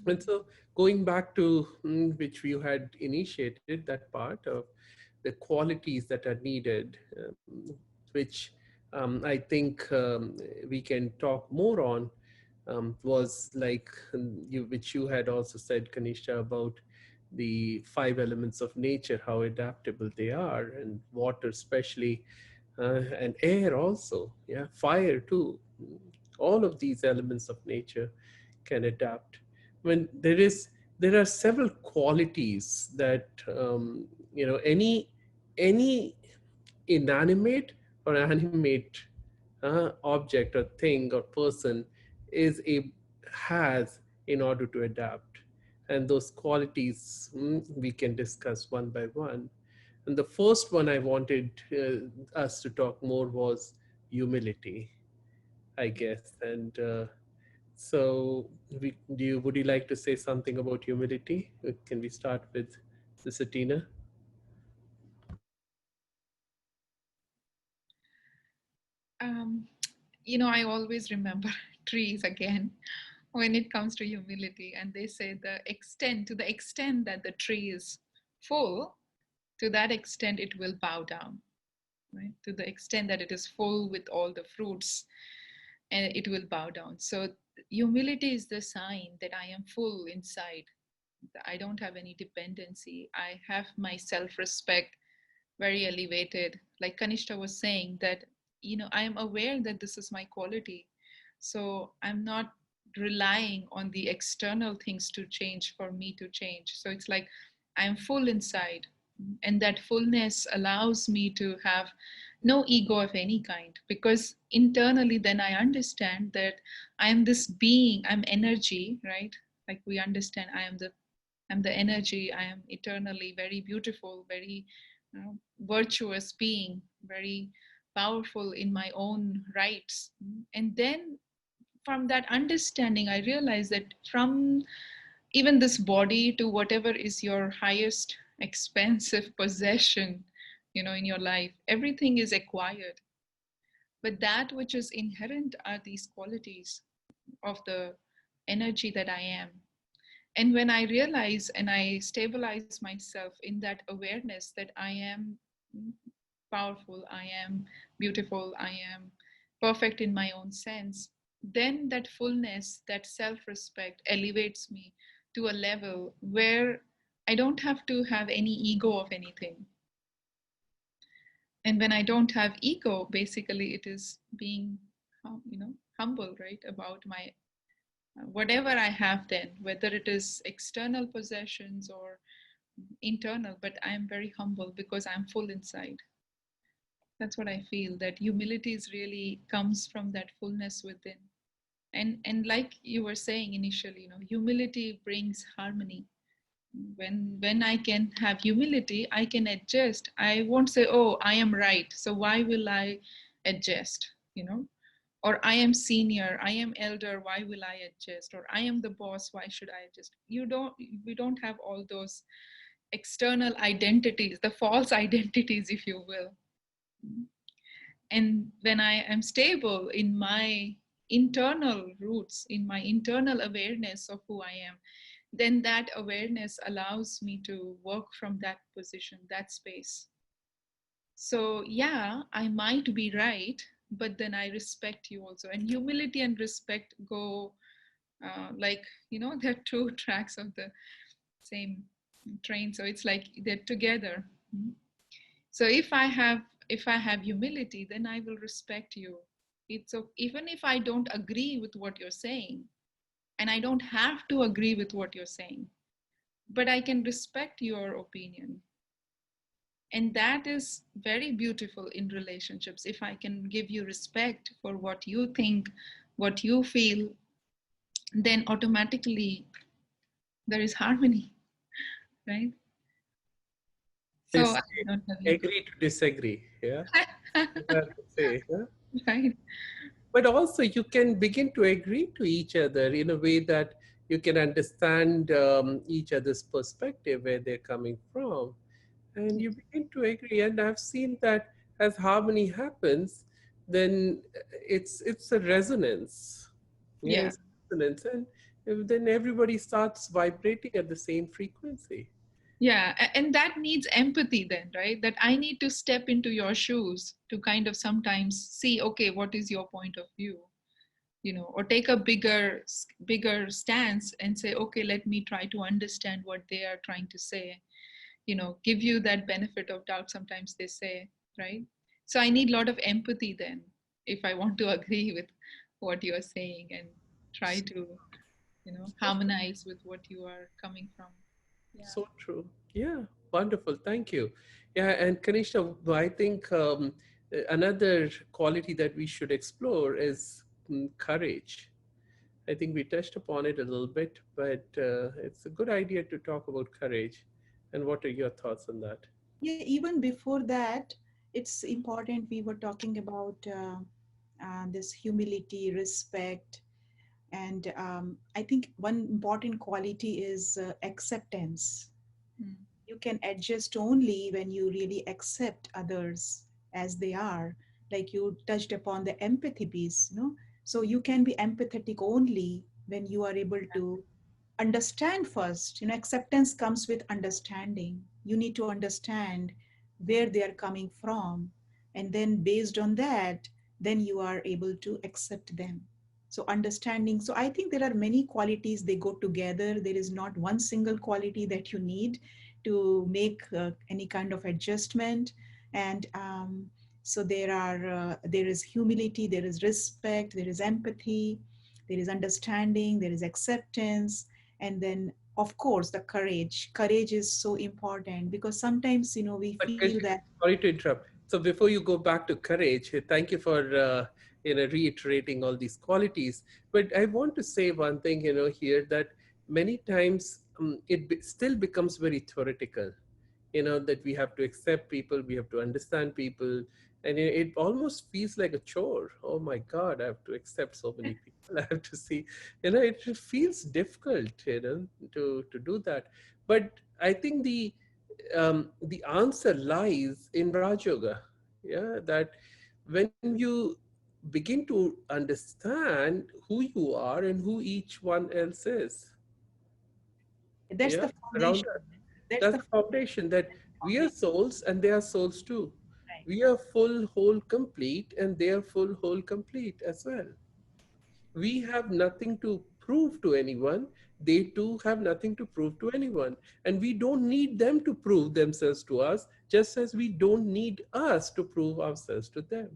And so going back to which you had initiated that part of the qualities that are needed, which I think we can talk more on, was like which you had also said, Kanisha, about the five elements of nature, how adaptable they are, and water especially, and air also, yeah, fire too. All of these elements of nature can adapt. When there are several qualities that any inanimate or animate object or thing or person is a has in order to adapt, and those qualities we can discuss one by one. And the first one I wanted us to talk more was humility, I guess. And so, would you like to say something about humility? Can we start with Sister Tina? Um, I always remember trees again when it comes to humility, and they say to the extent that the tree is full, to that extent it will bow down, right? To the extent that it is full with all the fruits, and it will bow down. So humility is the sign that I am full inside. I don't have any dependency. I have my self-respect very elevated. Like Kanishta was saying, that I am aware that this is my quality. So I'm not relying on the external things to change for me to change. So it's like I'm full inside. And that fullness allows me to have no ego of any kind, because internally then I understand that I am this being, I'm energy, right? Like we understand I'm the energy, I am eternally very beautiful, very virtuous being, very powerful in my own rights. And then from that understanding, I realize that from even this body to whatever is your highest expensive possession, in your life, everything is acquired. But that which is inherent are these qualities of the energy that I am. And when I realize and I stabilize myself in that awareness that I am powerful, I am beautiful, I am perfect in my own sense, then that fullness, that self respect elevates me to a level where I don't have to have any ego of anything. And when I don't have ego, basically it is being humble, right, about my whatever I have, then whether it is external possessions or internal, but I'm very humble because I'm full inside. That's what I feel, that humility is really comes from that fullness within. And like you were saying initially, humility brings harmony. When I can have humility, I can adjust. I won't say, oh, I am right, so why will I adjust, or I am senior, I am elder, why will I adjust, or I am the boss, why should I adjust? We don't have all those external identities, the false identities, if you will. And when I am stable in my internal roots, in my internal awareness of who I am, then that awareness allows me to work from that position, that space. So yeah, I might be right, but then I respect you also. And humility and respect go like, they're two tracks of the same train. So it's like they're together. So if I have humility, then I will respect you. Even if I don't agree with what you're saying, and I don't have to agree with what you're saying, but I can respect your opinion. And that is very beautiful in relationships. If I can give you respect for what you think, what you feel, then automatically there is harmony, right? So This I don't have any agree to disagree. Yeah, you have to say. Huh? right? But also you can begin to agree to each other in a way that you can understand each other's perspective, where they're coming from, and you begin to agree. And I've seen that as harmony happens, then it's a resonance. Yeah. Yes, resonance, and then everybody starts vibrating at the same frequency. Yeah. And that needs empathy, then, right? That I need to step into your shoes to kind of sometimes see, okay, what is your point of view? Or take a bigger stance and say, okay, let me try to understand what they are trying to say. Give you that benefit of doubt, sometimes they say, right? So I need a lot of empathy then, if I want to agree with what you're saying and try to harmonize with what you are coming from. Yeah. So true. Yeah, wonderful. Thank you. Yeah, and Kanishna, I think another quality that we should explore is courage. I think we touched upon it a little bit, but it's a good idea to talk about courage. And what are your thoughts on that? Yeah, even before that, it's important. We were talking about this humility, respect, and I think one important quality is acceptance. Mm. You can adjust only when you really accept others as they are. Like you touched upon the empathy piece, so you can be empathetic only when you are able to understand first. Acceptance comes with understanding. You need to understand where they are coming from, and then based on that, then you are able to accept them. So understanding, so I think there are many qualities, they go together. There is not one single quality that you need to make any kind of adjustment. And so there is humility, there is respect, there is empathy, there is understanding, there is acceptance, and then of course the courage is so important, because sometimes we But feel Krishna, that. sorry to interrupt. So before you go back to courage, thank you for reiterating all these qualities. But I want to say one thing, here, that many times still becomes very theoretical. That we have to accept people, we have to understand people, and it almost feels like a chore. Oh my God, I have to accept so many people. I have to see. It feels difficult. To do that. But I think the answer lies in Raj Yoga. Yeah, that when you begin to understand who you are and who each one else is, That's yeah, the around foundation. us. That's That's the the foundation, that we are foundation. souls and they are souls too. Right. We are full, whole, complete, and they are full, whole, complete as well. We have nothing to prove to anyone. They too have nothing to prove to anyone. And we don't need them to prove themselves to us, just as we don't need us to prove ourselves to them.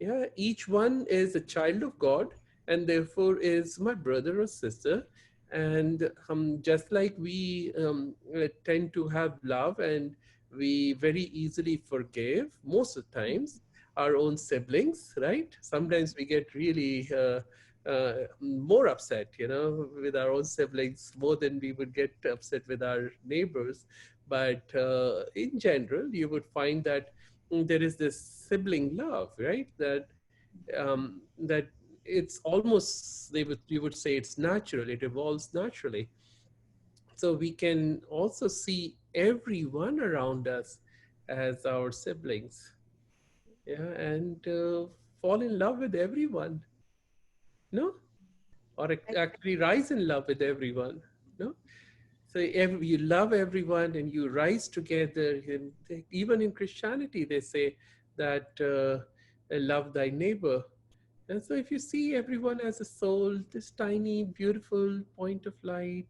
Yeah, each one is a child of God, and therefore is my brother or sister. And just like we tend to have love, and we very easily forgive most of the times our own siblings, right? Sometimes we get really more upset, with our own siblings more than we would get upset with our neighbors. But in general, you would find that there is this sibling love, right? That it's almost, you would say it's natural. It evolves naturally. So we can also see everyone around us as our siblings, yeah, and fall in love with everyone, no, or actually rise in love with everyone, no. So you love everyone and you rise together. And even in Christianity, they say that love thy neighbor. And so if you see everyone as a soul, this tiny, beautiful point of light,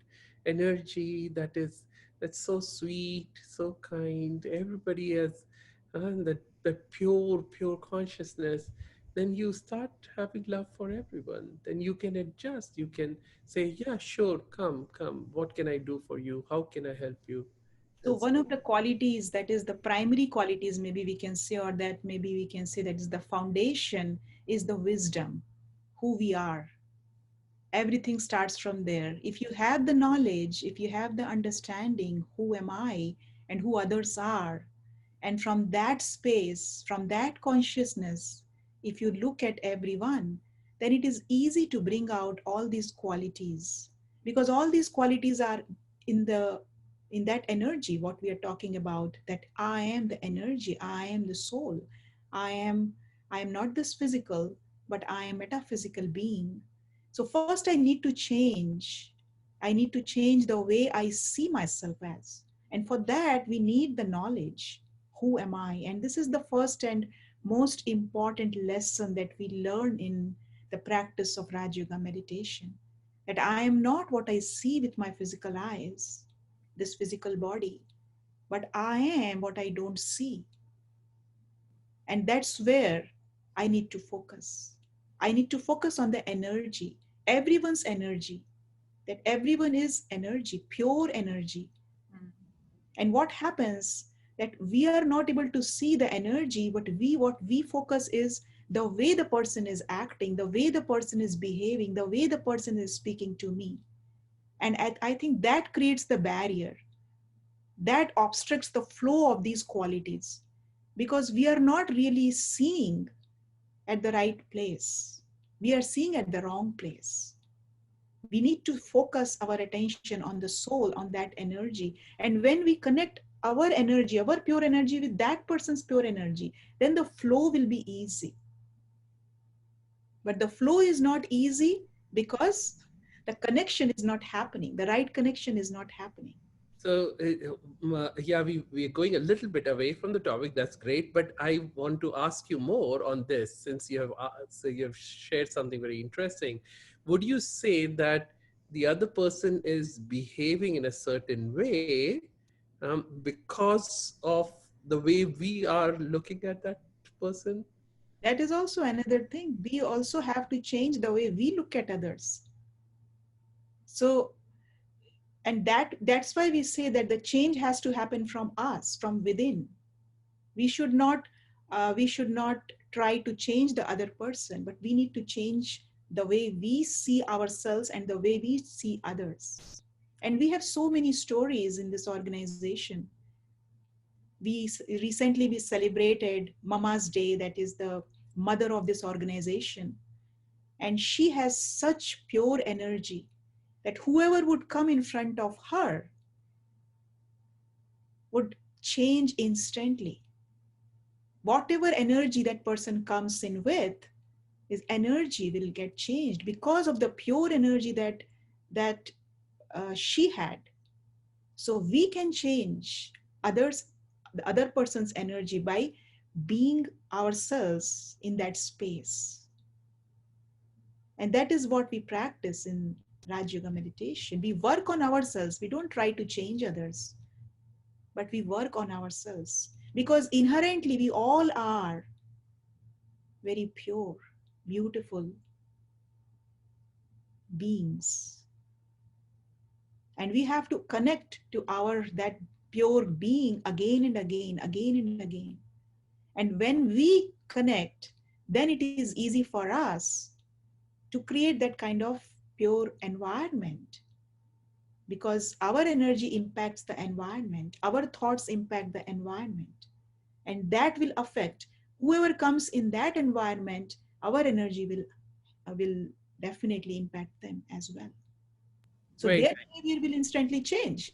energy that's so sweet, so kind, everybody has that pure consciousness, then you start having love for everyone. Then you can adjust. You can say, yeah, sure, come. What can I do for you? How can I help you? So That's one of the qualities, that is the primary qualities, maybe we can say, or that maybe we can say that is the foundation, is the wisdom, who we are. Everything starts from there. If you have the knowledge, if you have the understanding, who am I and who others are, and from that space, from that consciousness, if you look at everyone, then it is easy to bring out all these qualities, because all these qualities are in the in that energy what we are talking about, that I am the energy, I am the soul, i am I am not this physical, but I am metaphysical being. So first I need to change. I need to change the way I see myself as. And for that, we need the knowledge. Who am I? And this is the first and most important lesson that we learn in the practice of Raj Yoga meditation. That I am not what I see with my physical eyes, this physical body, but I am what I don't see. And that's where I need to focus. I need to focus on the energy, everyone's energy, that everyone is energy, pure energy. Mm. And what happens that we are not able to see the energy, but what we focus is the way the person is acting, the way the person is behaving, the way the person is speaking to me. And I think that creates the barrier, that obstructs the flow of these qualities, because we are not really seeing at the right place. We are seeing at the wrong place. We need to focus our attention on the soul, on that energy. And when we connect our energy, our pure energy, with that person's pure energy, then the flow will be easy. But the flow is not easy because the connection is not happening, the right connection is not happening. so. Yeah, we're going a little bit away from the topic. That's great, but I want to ask you more on this since you have shared something very interesting. Would you say that the other person is behaving in a certain way because of the way we are looking at that person? That is also another thing. We also have to change the way we look at others. So, and that's why we say that the change has to happen from us, from within. We should not we should not try to change the other person, but we need to change the way we see ourselves and the way we see others. And we have so many stories in this organization. Recently we celebrated Mama's Day, that is the mother of this organization, and she has such pure energy that whoever would come in front of her would change instantly. Whatever energy that person comes in with, his energy will get changed because of the pure energy that she had. So we can change others, the other person's energy, by being ourselves in that space. And that is what we practice in Raj Yoga meditation. We work on ourselves. We don't try to change others, but we work on ourselves, because inherently we all are very pure, beautiful beings. And we have to connect to our that pure being again and again, again and again. And when we connect, then it is easy for us to create that kind of pure environment, because our energy impacts the environment, our thoughts impact the environment, and that will affect whoever comes in that environment. Our energy will definitely impact them as well. So Right. their behavior will instantly change,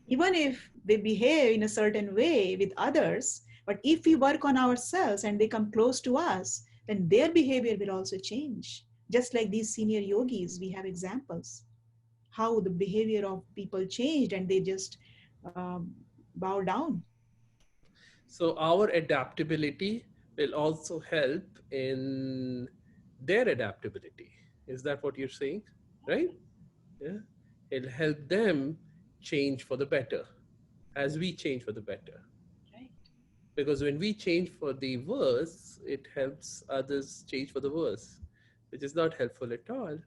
even if they behave in a certain way with others. But if we work on ourselves and they come close to us, then their behavior will also change. Just like these senior yogis, we have examples how the behavior of people changed, and they just um, bow down. So our adaptability will also help in their adaptability. Is that what you're saying? Right? Yeah. It'll help them change for the better as we change for the better. Right. Because when we change for the worse, it helps others change for the worse, which is not helpful at all.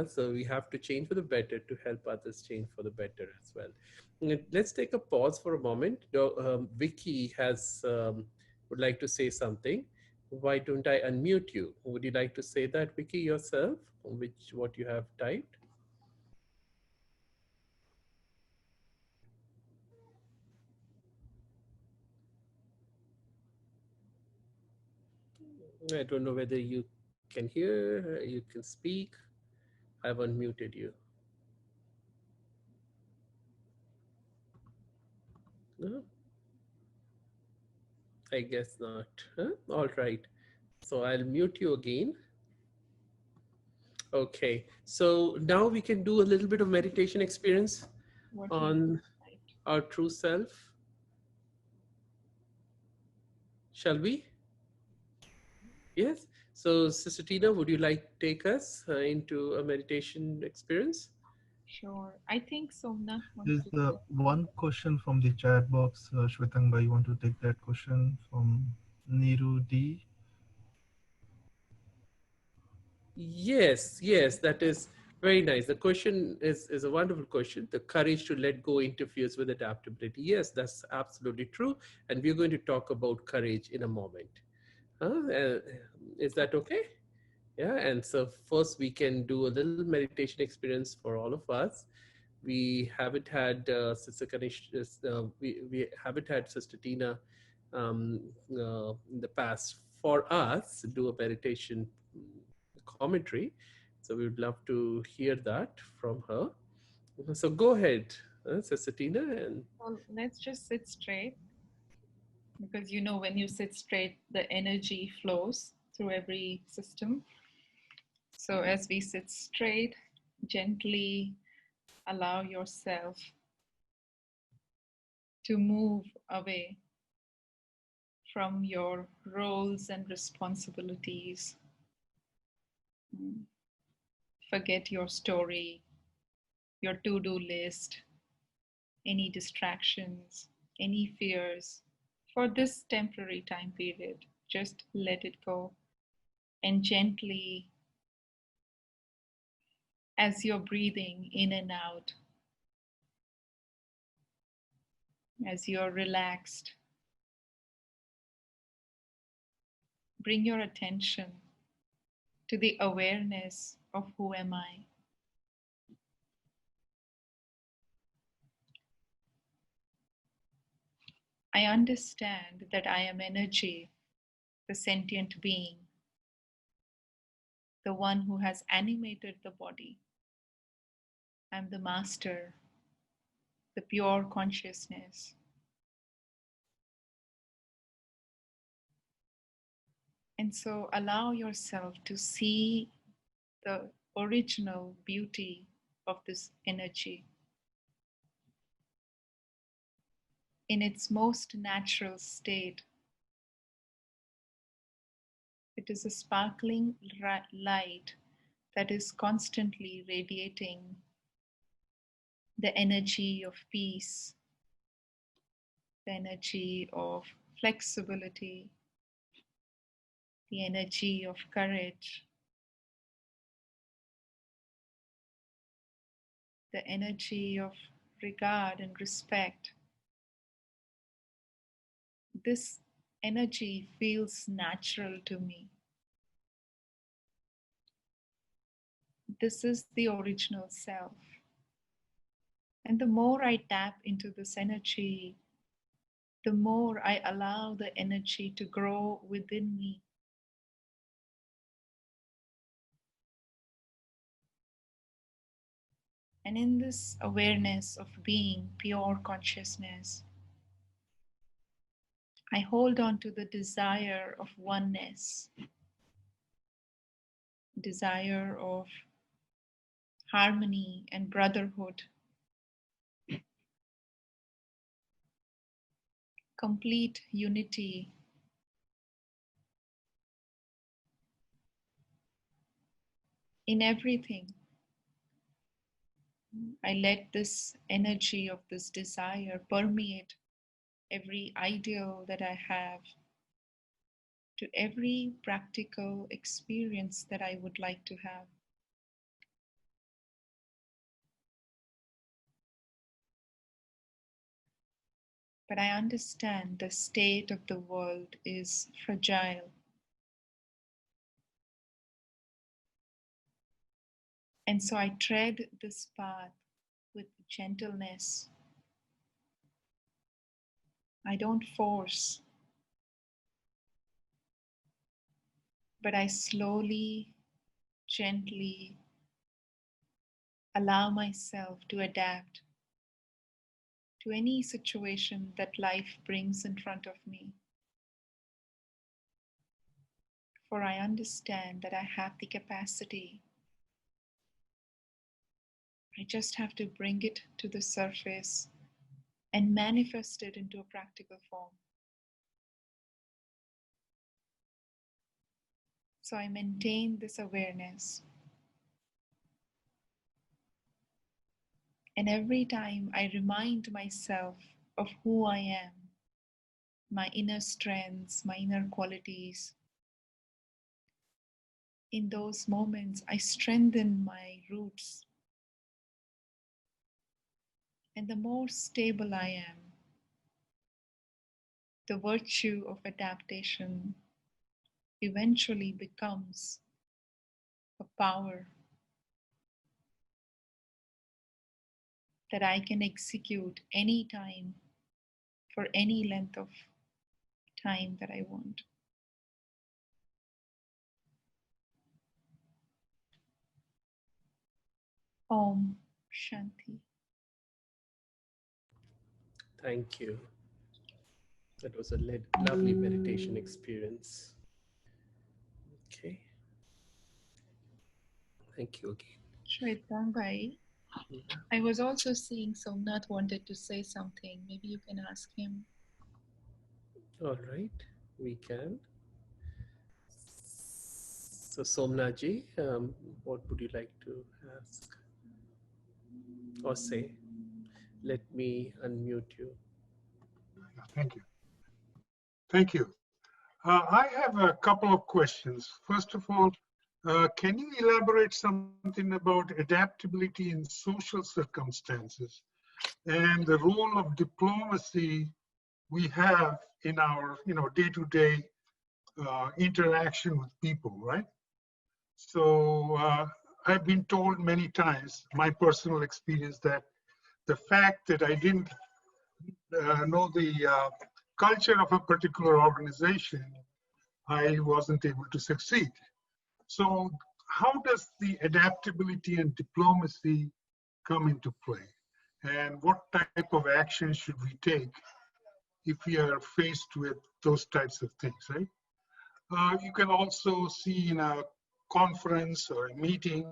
So we have to change for the better to help others change for the better as well. Let's take a pause for a moment. Vicky has would like to say something. Why don't I unmute you? Would you like to say that, Vicky, yourself? Which what you have typed? I don't know whether you can hear, you can speak. I've unmuted you. No, I guess not. Huh? All right. So I'll mute you again. Okay. So now we can do a little bit of meditation experience What you on right. our true self. Shall we? Yes. So, Sister Tina, would you like to take us into a meditation experience? Sure. I think Somnath wants There's to say. one question from the chat box. Shwetanga, you want to take that question from Niru D? Yes, yes, that is very nice. The question is a wonderful question. The courage to let go interferes with adaptability. Yes, that's absolutely true. And we're going to talk about courage in a moment. Huh? Is that okay? Yeah. And so, first, we can do a little meditation experience for all of us. We haven't had Sister Kanish, we haven't had Sister Tina um, in the past for us do a meditation commentary. So we would love to hear that from her. So go ahead, Sister Tina. And Well, let's just sit straight because you know when you sit straight, the energy flows through every system. So as we sit straight, gently allow yourself to move away from your roles and responsibilities. Mm. Forget your story, your to do list, any distractions, any fears. For this temporary time period, just let it go and gently, as you're breathing in and out, as you're relaxed, bring your attention to the awareness of who am I. I understand that I am energy, the sentient being, the one who has animated the body. I'm the master, the pure consciousness. And so allow yourself to see the original beauty of this energy in its most natural state. It is a sparkling light that is constantly radiating the energy of peace, the energy of flexibility, the energy of courage, the energy of regard and respect. This energy feels natural to me. This is the original self. And the more I tap into this energy, the more I allow the energy to grow within me. And in this awareness of being pure consciousness, I hold on to the desire of oneness, desire of harmony and brotherhood, complete unity. In everything, I let this energy of this desire permeate every ideal that I have, to every practical experience that I would like to have. but I understand the state of the world is fragile. And so I tread this path with gentleness. I don't force, but I slowly, gently allow myself to adapt to any situation that life brings in front of me. For I understand that I have the capacity. I just have to bring it to the surface and manifest it into a practical form. So I maintain this awareness. And every time I remind myself of who I am, my inner strengths, my inner qualities, in those moments I strengthen my roots. And the more stable I am, the virtue of adaptation eventually becomes a power that I can execute anytime for any length of time that I want. Om Shanti. Thank you. That was a lovely meditation experience. Okay. Thank you again. Shwetangai, I was also seeing Somnath wanted to say something. Maybe you can ask him. All right, we can. So Somnaji, what would you like to ask or say? Let me unmute you. Thank you. Thank you. I have a couple of questions. First of all, can you elaborate something about adaptability in social circumstances and the role of diplomacy we have in our, day-to-day interaction with people, right? So I've been told many times, my personal experience, that the fact that I didn't know the culture of a particular organization, I wasn't able to succeed. So how does the adaptability and diplomacy come into play? And what type of action should we take if we are faced with those types of things, right? You can also see in a conference or a meeting,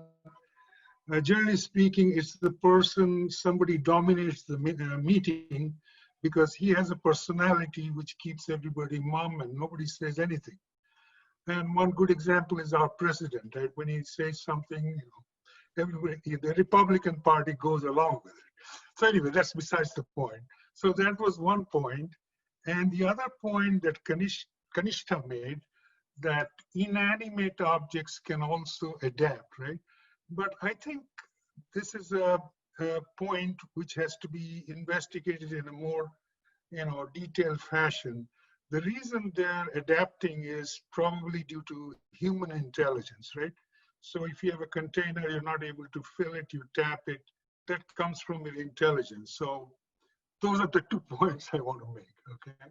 generally speaking, it's the person, somebody dominates the meeting because he has a personality which keeps everybody mum and nobody says anything. And one good example is our president, right? When he says something, everybody, the Republican Party goes along with it. So anyway, that's besides the point. So that was one point. And the other point that Kanishta made, that inanimate objects can also adapt, right? But I think this is a point which has to be investigated in a more, detailed fashion. The reason they're adapting is probably due to human intelligence, right? So if you have a container, you're not able to fill it, you tap it, that comes from your intelligence. So those are the 2 points I want to make, okay?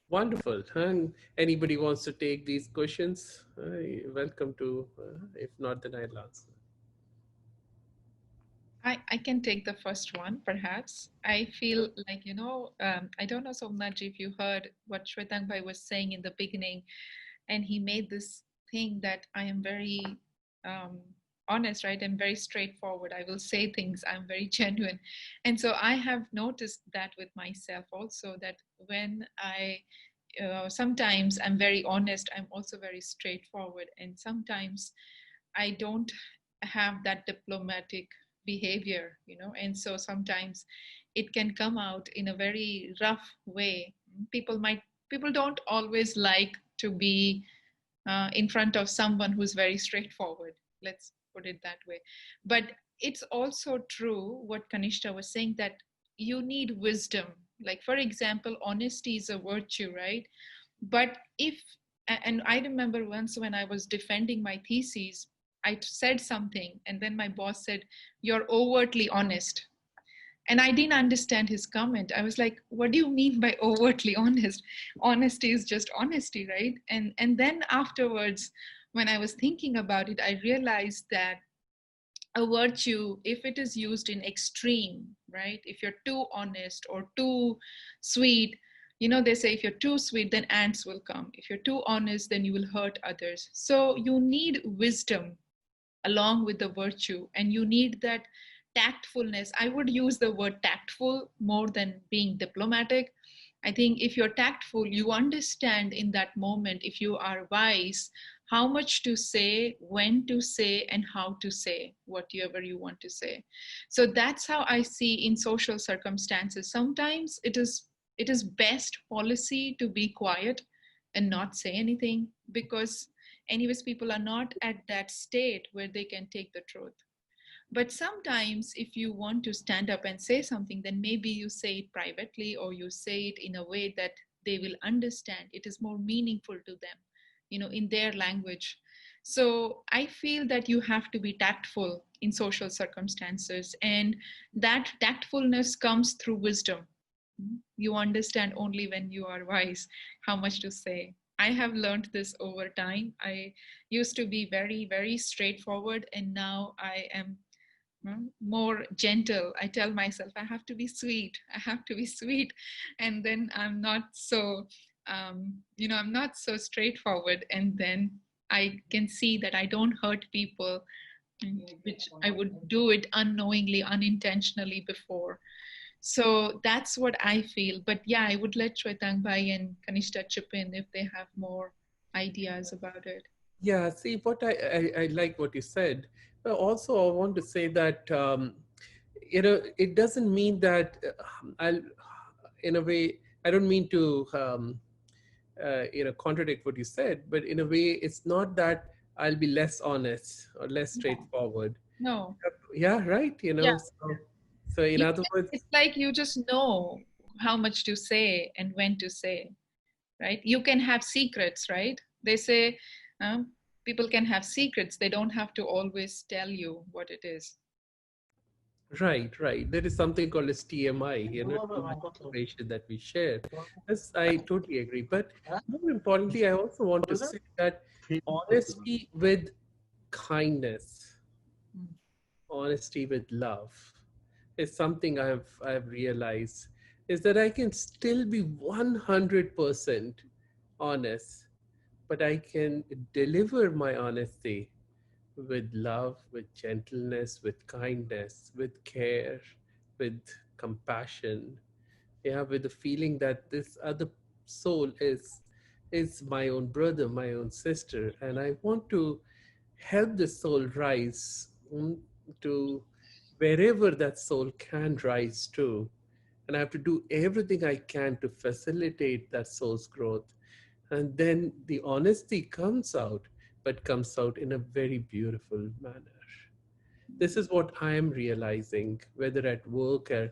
Wonderful. And anybody wants to take these questions, welcome to. If not, then I'll answer. I can take the first one, perhaps. I feel like, I don't know, Somnath, if you heard what Shwetangbai was saying in the beginning, and he made this thing that I am very honest, right? I'm very straightforward. I will say things, I'm very genuine. And so I have noticed that with myself also, that when sometimes I'm very honest, I'm also very straightforward. And sometimes I don't have that diplomatic behavior, and so sometimes it can come out in a very rough way. People don't always like to be in front of someone who's very straightforward, let's put it that way. But it's also true what Kanishta was saying, that you need wisdom, Like, for example, honesty is a virtue, right? But if, and I remember once when I was defending my thesis, I said something, and then my boss said, "You're overtly honest." And I didn't understand his comment. I was like, "What do you mean by overtly honest? Honesty is just honesty, right?" And then afterwards, when I was thinking about it, I realized that a virtue, if it is used in extreme, right? If you're too honest or too sweet, they say if you're too sweet, then ants will come. If you're too honest, then you will hurt others. So you need wisdom along with the virtue, and you need that tactfulness. I would use the word tactful more than being diplomatic. I think if you're tactful, you understand in that moment, if you are wise, how much to say, when to say, and how to say whatever you want to say. So that's how I see in social circumstances. Sometimes it is best policy to be quiet and not say anything, because anyways people are not at that state where they can take the truth. But sometimes if you want to stand up and say something, then maybe you say it privately, or you say it in a way that they will understand. It is more meaningful to them, in their language. So I feel that you have to be tactful in social circumstances, and that tactfulness comes through wisdom. You understand only when you are wise how much to say. I have learned this over time. I used to be very, very straightforward, and now I am more gentle. I tell myself I have to be sweet. I have to be sweet, and then I'm not so, I'm not so straightforward, and then I can see that I don't hurt people, which I would do it unknowingly, unintentionally before. So that's what I feel. But yeah, I would let Shwetang Bhai and Kanishta chip in if they have more ideas about it. Yeah, see, what I like what you said. But also, I want to say that, it doesn't mean that I'll, in a way, I don't mean to, contradict what you said, but in a way, it's not that I'll be less honest or less straightforward. No. Yeah, right. Yeah. So in You, other words, it's like you just know how much to say and when to say, right? You can have secrets, right? They say people can have secrets. They don't have to always tell you what it is. right, right. There is something called as TMI, too much information that we share. Yes, I totally agree. But more importantly, I also want to say that honesty with kindness, Mm. honesty with love is something I've realized is that I can still be 100% honest, but I can deliver my honesty with love, with gentleness, with kindness, with care, with compassion. Yeah, with the feeling that this other soul is my own brother, my own sister, and I want to help the soul rise, to wherever that soul can rise to. And I have to do everything I can to facilitate that soul's growth. And then the honesty comes out, but comes out in a very beautiful manner. This is what I am realizing, whether at work or,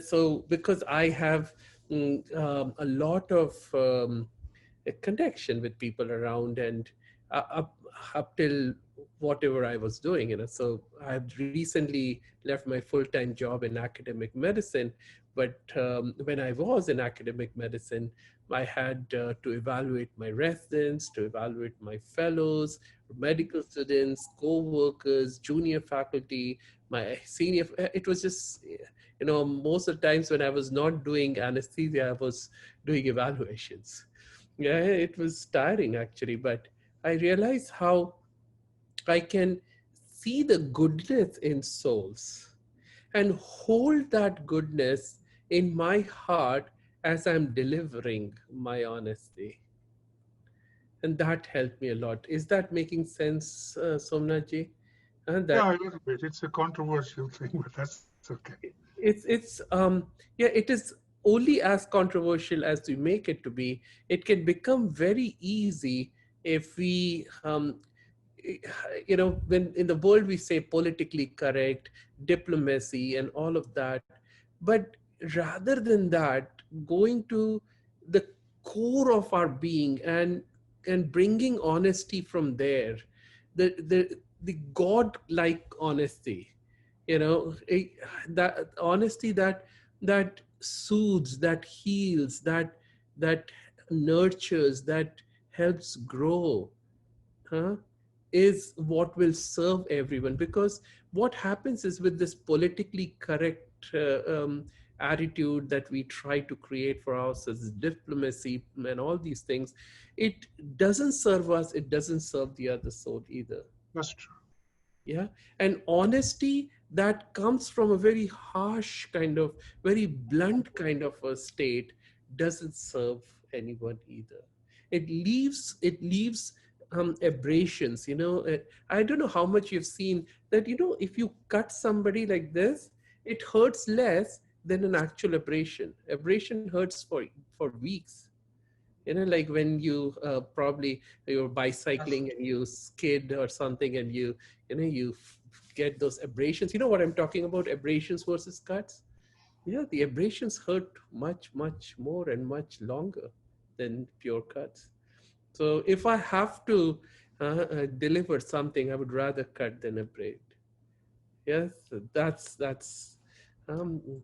so because I have a lot of a connection with people around, and up till whatever I was doing, so I've recently left my full-time job in academic medicine. But when I was in academic medicine, I had to evaluate my residents, to evaluate my fellows, medical students, co-workers, junior faculty, my senior. It was just, most of the times when I was not doing anesthesia, I was doing evaluations. Yeah, it was tiring actually, but I realized how I can see the goodness in souls and hold that goodness in my heart as I'm delivering my honesty. And that helped me a lot. Is that making sense, Somnaji? And that Yeah, a little bit. It's a controversial thing, but that's okay. it's yeah, it is only as controversial as we make it to be. It can become very easy if we when in the world we say politically correct, diplomacy and all of that. But rather than that, going to the core of our being and bringing honesty from there, the god like honesty, you know, that honesty that soothes, that heals, that nurtures, that helps grow, huh, is what will serve everyone. Because what happens is, with this politically correct attitude that we try to create for ourselves, diplomacy and all these things, it doesn't serve us, it doesn't serve the other soul either. That's true. Yeah. And honesty that comes from a very harsh kind of, very blunt kind of a state doesn't serve anyone either. It leaves abrasions, you know. I don't know how much you've seen that, you know, if you cut somebody like this, it hurts less than an actual abrasion hurts for weeks, you know, like when you probably you're That's bicycling and you skid or something, and you know, get those abrasions. You know what I'm talking about, abrasions versus cuts. Yeah, the abrasions hurt much more and much longer than pure cuts. So if I have to deliver something, I would rather cut than abrade. Yes, so that's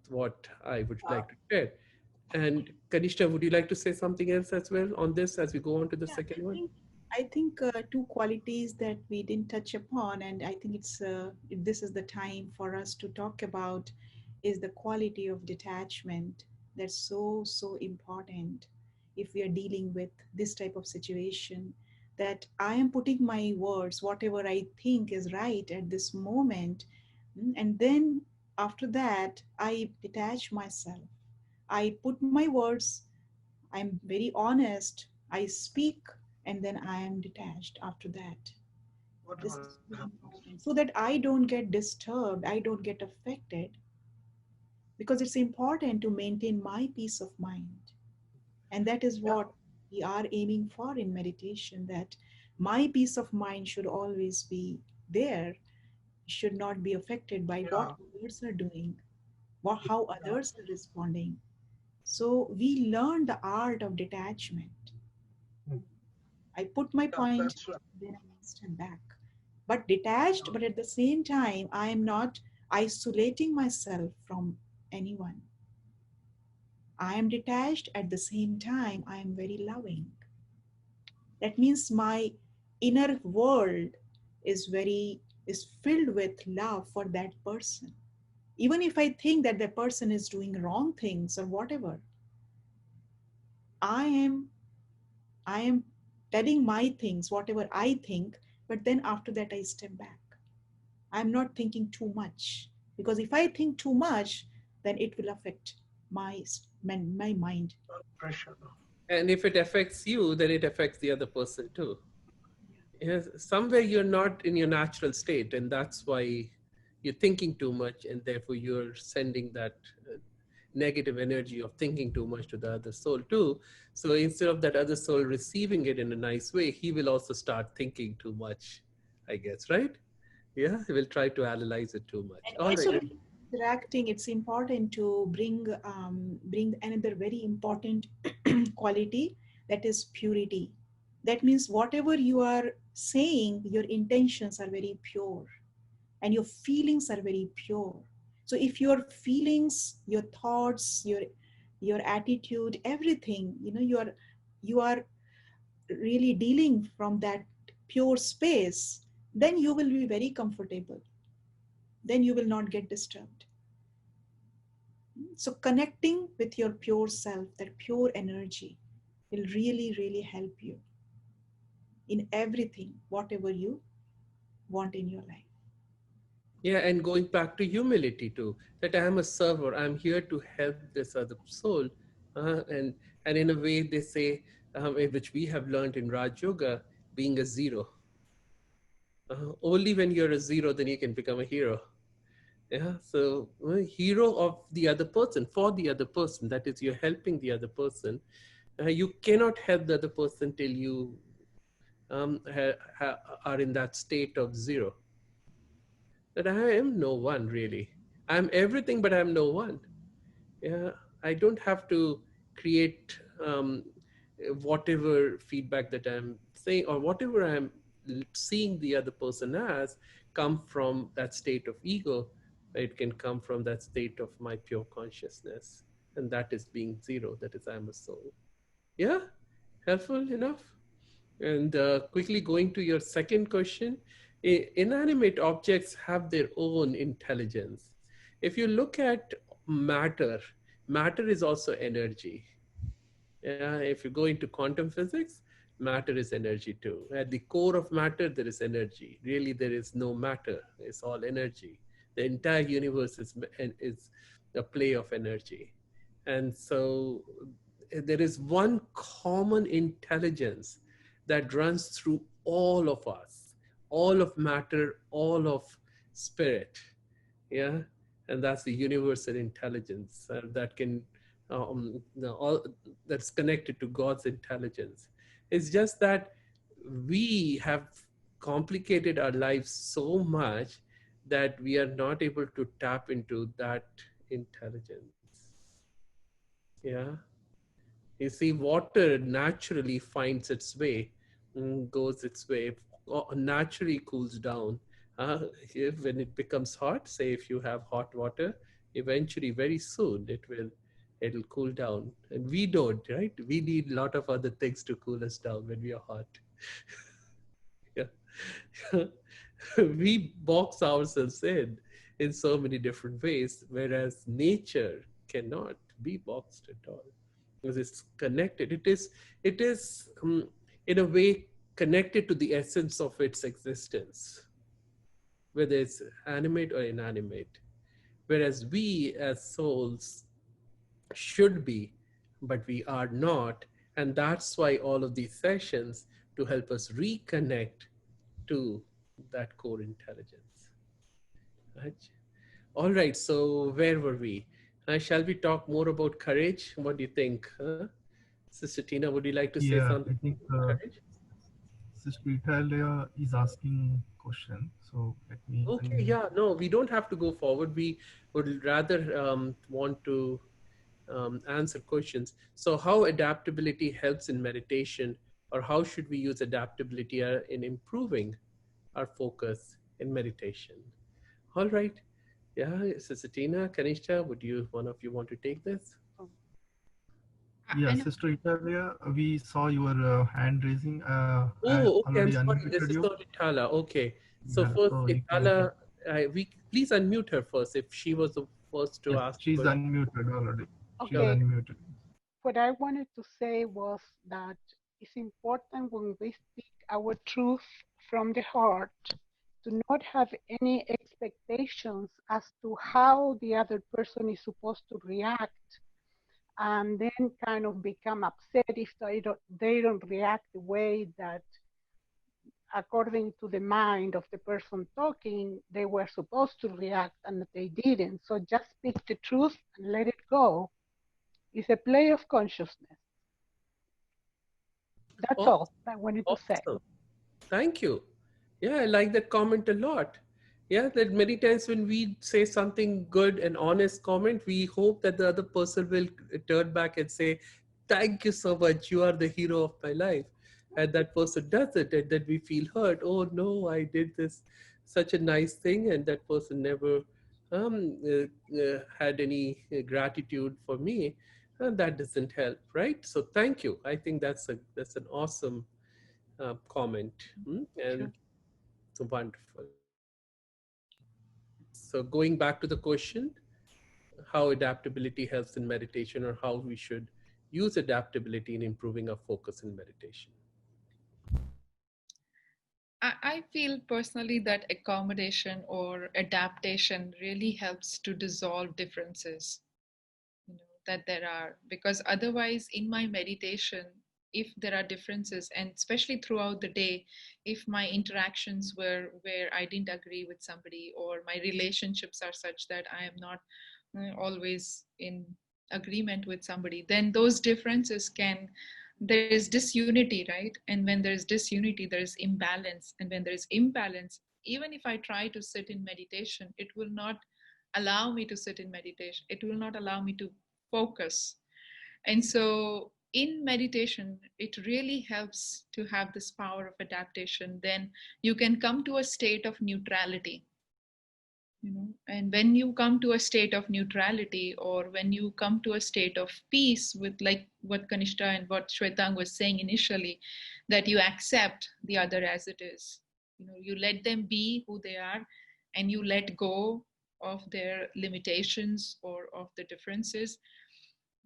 what I would like to share. And Kanishta, would you like to say something else as well on this as we go on to the Yeah, second one? I think two qualities that we didn't touch upon, and I think this is the time for us to talk about, is the quality of detachment. That's so important if we are dealing with this type of situation. That I am putting my words, whatever I think is right at this moment, and then after that, I detach myself. I put my words, I'm very honest, I speak, and then I am detached after that. This whatever is so happens. important so that I don't get disturbed, I don't get affected, because it's important to maintain my peace of mind. And that is Yeah, what we are aiming for in meditation, that my peace of mind should always be there, should not be affected by what yeah, others are doing, how yeah, others are responding. So we learn the art of detachment. mm, I put my yeah. point, That's right. then I step back. But detached, but at the same time, I am not isolating myself from anyone. I am detached at the same time, I am very loving. That means my inner world is filled with love for that person. Even if I think that the person is doing wrong things or whatever, I am I am telling my things, whatever I think, but then after that I step back. I'm not thinking too much, because if I think too much, then it will affect my mind. Pressure. And if it affects you, then it affects the other person too. Yes, somewhere you're not in your natural state, and that's why you're thinking too much, and therefore you're sending that negative energy of thinking too much to the other soul too. So instead of that other soul receiving it in a nice way, he will also start thinking too much, I guess, right? Yeah, he will try to analyze it too much. And All also, right. when interacting, it's important to bring another very important quality, that is purity. That means whatever you are saying, your intentions are very pure, and your feelings are very pure. So if your feelings, your thoughts, your attitude, everything, you are really dealing from that pure space, then you will be very comfortable, then you will not get disturbed. So connecting with your pure self, that pure energy, will really help you in everything, whatever you want in your life. Yeah, and going back to humility too, that I am a server, I'm here to help this other soul. And in a way, they say, which we have learned in Raj Yoga, being a zero. Only when you're a zero, then you can become a hero. Yeah, so hero of the other person, for the other person. That is, you're helping the other person. You cannot help the other person till you are in that state of zero. That I am no one really. I'm everything, but I'm no one. Yeah, I don't have to. create whatever feedback that I'm saying, or whatever I'm seeing the other person as, come from that state of ego. It can come from that state of my pure consciousness, and that is being zero. That is, I'm a soul. Yeah, helpful enough. And quickly going to your second question, inanimate objects have their own intelligence. If you look at matter, matter is also energy. Yeah, if you go into quantum physics, matter is energy too. At the core of matter, there is energy. Really, there is no matter. It's all energy. The entire universe is a play of energy. And so there is one common intelligence that runs through all of us, all of matter, all of spirit. Yeah, and that's the universal intelligence that can all that's connected to God's intelligence. It's just that we have complicated our lives so much that we are not able to tap into that intelligence. Yeah, you see, water naturally finds its way, goes its way, naturally cools down. When it becomes hot, say if you have hot water, eventually, very soon, it'll cool down. And we don't, right? We need a lot of other things to cool us down when we are hot. Yeah. We box ourselves in so many different ways, whereas nature cannot be boxed at all because it's connected. It is in a way connected to the essence of its existence, whether it's animate or inanimate. Whereas we as souls should be, but we are not. And that's why all of these sessions to help us reconnect to that core intelligence. Right? All right, so where were we? Shall we talk more about courage? What do you think? Sister Tina, would you like to say Yeah, something I think about courage? Sister Italia is asking question. So let me Okay, unmute. yeah, no, we don't have to go forward. We would rather want to answer questions. So, how adaptability helps in meditation, or how should we use adaptability in improving our focus in meditation? All right. Yeah, Sister Tina, Kanishta, would you, one of you want to take this? Yeah, I know. Sister Italia, we saw your hand raising. I Oh, okay. already I'm sorry. unmuted This is you. not Itala. Okay. So Yeah, first, so you can. Itala, we please unmute her first if she was the first to Yes, ask she's question. unmuted already. She's Sure. Okay, unmuted. what I wanted to say was that it's important when we speak our truth from the heart to not have any expectations as to how the other person is supposed to react and then kind of become upset if they don't react the way that according to the mind of the person talking they were supposed to react and they didn't. So just speak the truth and let it go. It's a play of consciousness. That's all I wanted to say. Awesome. Thank you. Yeah, I like that comment a lot. Yeah, that many times when we say something good and honest comment, we hope that the other person will turn back and say, "Thank you so much. You are the hero of my life." And that person does it, and then we feel hurt. Oh no, I did this such a nice thing, and that person never had any gratitude for me. And that doesn't help, right? So thank you. I think that's an awesome comment. Sure. And so wonderful. So going back to the question, how adaptability helps in meditation, or how we should use adaptability in improving our focus in meditation. I feel personally that accommodation or adaptation really helps to dissolve differences, that there are, because otherwise in my meditation, if there are differences, and especially throughout the day, if my interactions were where I didn't agree with somebody, or my relationships are such that I am not always in agreement with somebody, then those differences can, there is disunity, right? And when there is disunity, there is imbalance, and when there is imbalance, even if I try to sit in meditation, it will not allow me to sit in meditation, it will not allow me to focus. And so in meditation, it really helps to have this power of adaptation. Then you can come to a state of neutrality, and when you come to a state of neutrality, or when you come to a state of peace, with like what Kanishta and what Shwetang was saying initially, that you accept the other as it is, you let them be who they are, and you let go of their limitations or of the differences,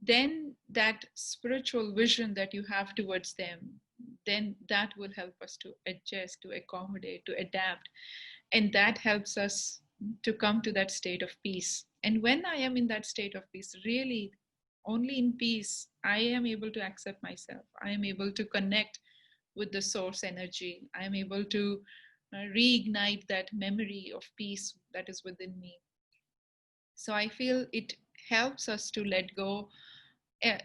then that spiritual vision that you have towards them, then that will help us to adjust, to accommodate, to adapt, and that helps us to come to that state of peace. And when I am in that state of peace, really only in peace, I am able to accept myself, I am able to connect with the source energy, I am able to reignite that memory of peace that is within me. So I feel it helps us to let go,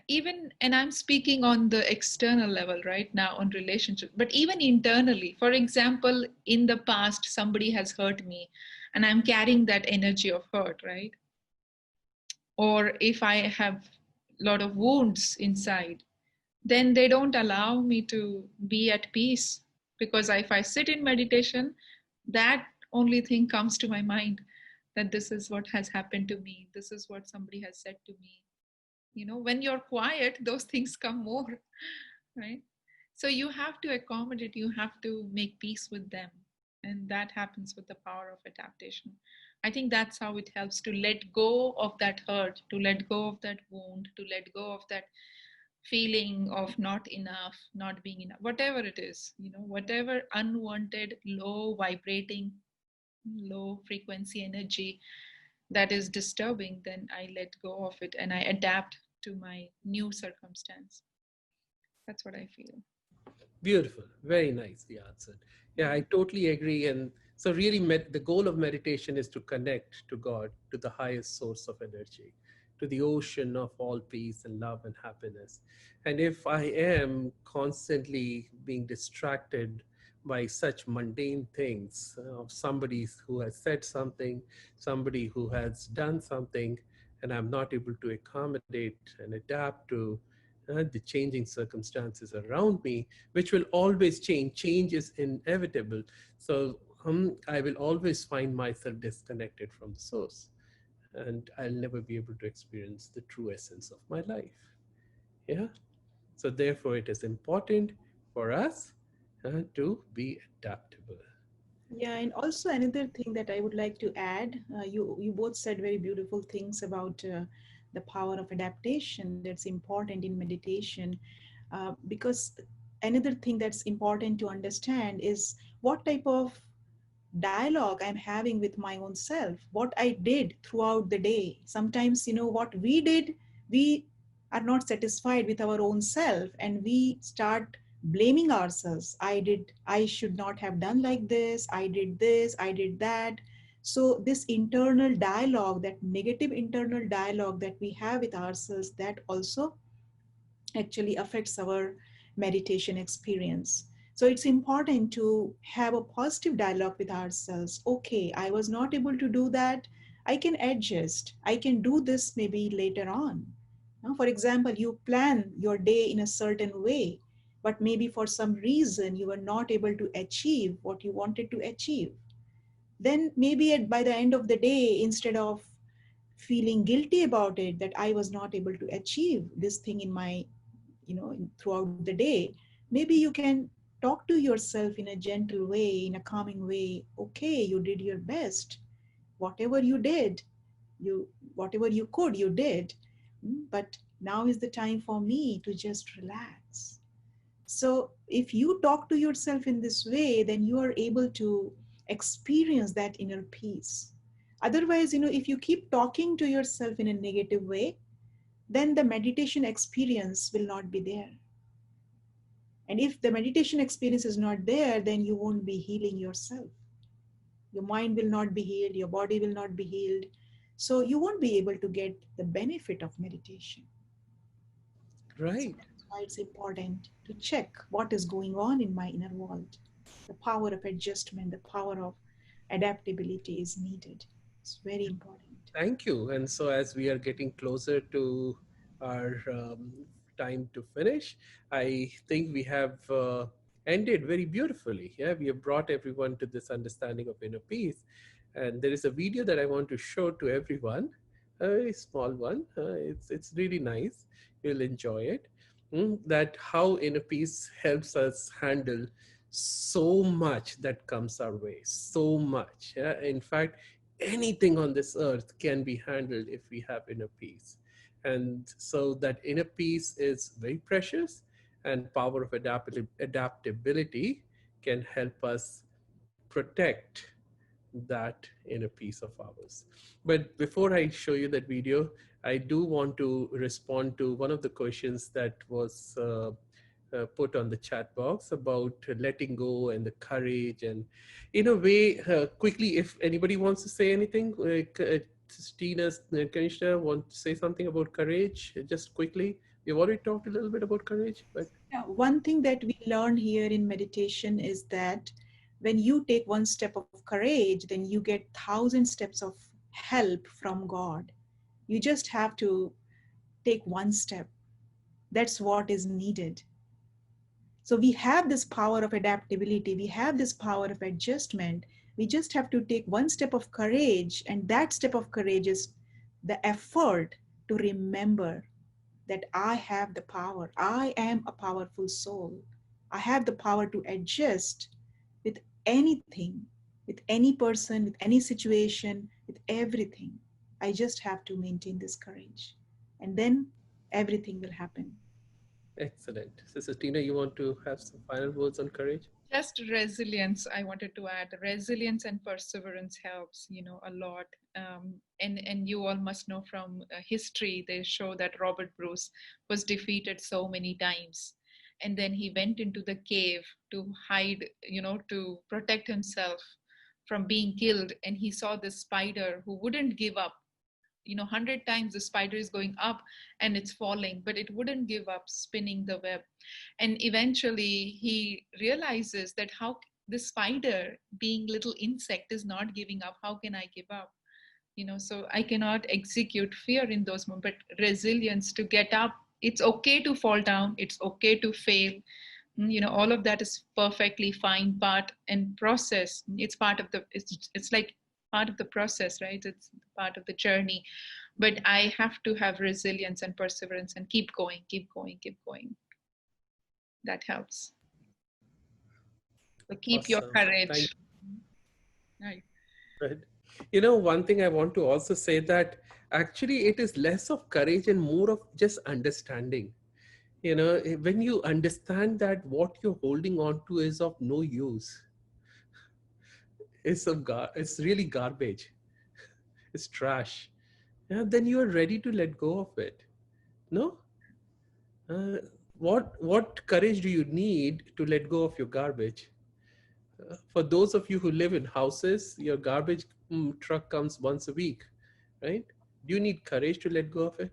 even, and I'm speaking on the external level right now on relationship, but even internally, for example, in the past somebody has hurt me and I'm carrying that energy of hurt, right? Or if I have a lot of wounds inside, then they don't allow me to be at peace, because if I sit in meditation, that only thing comes to my mind, that this is what has happened to me, this is what somebody has said to me. When you're quiet, those things come more, right? So you have to accommodate, you have to make peace with them, and that happens with the power of adaptation. I think that's how it helps to let go of that hurt, to let go of that wound, to let go of that feeling of not enough, not being enough, whatever it is, whatever unwanted, low vibrating, low frequency energy that is disturbing, then I let go of it and I adapt to my new circumstance. That's what I feel. Beautiful. Very nicely answered. Yeah, I totally agree. And so, really, the goal of meditation is to connect to God, to the highest source of energy, to the ocean of all peace and love and happiness. And if I am constantly being distracted by such mundane things, of somebody who has said something, somebody who has done something, and I'm not able to accommodate and adapt to the changing circumstances around me, which will always change. Change is inevitable. So I will always find myself disconnected from the source, and I'll never be able to experience the true essence of my life. Yeah. So therefore, it is important for us to be adaptable. Yeah, and also another thing that I would like to add, you both said very beautiful things about the power of adaptation that's important in meditation, because another thing that's important to understand is what type of dialogue I'm having with my own self, what I did throughout the day. Sometimes, what we did, we are not satisfied with our own self and we start blaming ourselves. I should not have done like this, I did that. So, this internal dialogue, that negative internal dialogue that we have with ourselves, that also actually affects our meditation experience. So it's important to have a positive dialogue with ourselves. Okay, I was not able to do that. I can adjust. I can do this maybe later on. Now, for example, you plan your day in a certain way, but maybe for some reason you were not able to achieve what you wanted to achieve. Then maybe by the end of the day, instead of feeling guilty about it, that I was not able to achieve this thing in my throughout the day, maybe you can talk to yourself in a gentle way, in a calming way. Okay, you did your best, whatever you did, you whatever you could, you did. But now is the time for me to just relax. So if you talk to yourself in this way, then you are able to experience that inner peace. Otherwise, if you keep talking to yourself in a negative way, then the meditation experience will not be there. And if the meditation experience is not there, then you won't be healing yourself. Your mind will not be healed, your body will not be healed. So you won't be able to get the benefit of meditation. So Right. that's why it's important to check what is going on in my inner world. The power of adjustment, the power of adaptability is needed. It's very important. Thank you. And so, as we are getting closer to our time to finish. I think we have ended very beautifully. Yeah, we have brought everyone to this understanding of inner peace. And there is a video that I want to show to everyone, a very small one. It's really nice. You'll enjoy it. That how inner peace helps us handle so much that comes our way. So much. Yeah? In fact, anything on this earth can be handled if we have inner peace. And so that inner peace is very precious, and power of adaptability can help us protect that inner peace of ours. But before I show you that video, I do want to respond to one of the questions that was put on the chat box about letting go and the courage. And in a way, quickly, if anybody wants to say anything, Tina, Kanishna, want to say something about courage just quickly? We've already talked a little bit about courage, but Yeah, one thing that we learn here in meditation is that when you take one step of courage, then you get 1,000 steps of help from God. You just have to take one step. That's what is needed. So we have this power of adaptability, we have this power of adjustment. We just have to take one step of courage, and that step of courage is the effort to remember that I have the power. I am a powerful soul. I have the power to adjust with anything, with any person, with any situation, with everything. I just have to maintain this courage. And then everything will happen. excellent. Sister Tina, you want to have some final words on courage? Just resilience, I wanted to add. Resilience and perseverance helps, a lot. And you all must know from history, they show that Robert Bruce was defeated so many times. And then he went into the cave to hide, to protect himself from being killed. And he saw this spider who wouldn't give up. 100 times the spider is going up and it's falling, but it wouldn't give up spinning the web. And eventually he realizes that how the spider, being little insect, is not giving up. How can I give up? So I cannot execute fear in those moments, but resilience to get up. It's okay to fall down, it's okay to fail. All of that is perfectly fine part and process. It's part of the, it's like part of the process, right? It's part of the journey. But I have to have resilience and perseverance and keep going, keep going, keep going. That helps. So keep your Awesome. Thank courage. Right. you. Right. One thing I want to also say that actually it is less of courage and more of just understanding. When you understand that what you're holding on to is of no use, it's really garbage, it's trash. Yeah, then you are ready to let go of it. No, uh, what courage do you need to let go of your garbage? For those of you who live in houses, your garbage truck comes once a week, right? Do you need courage to let go of it?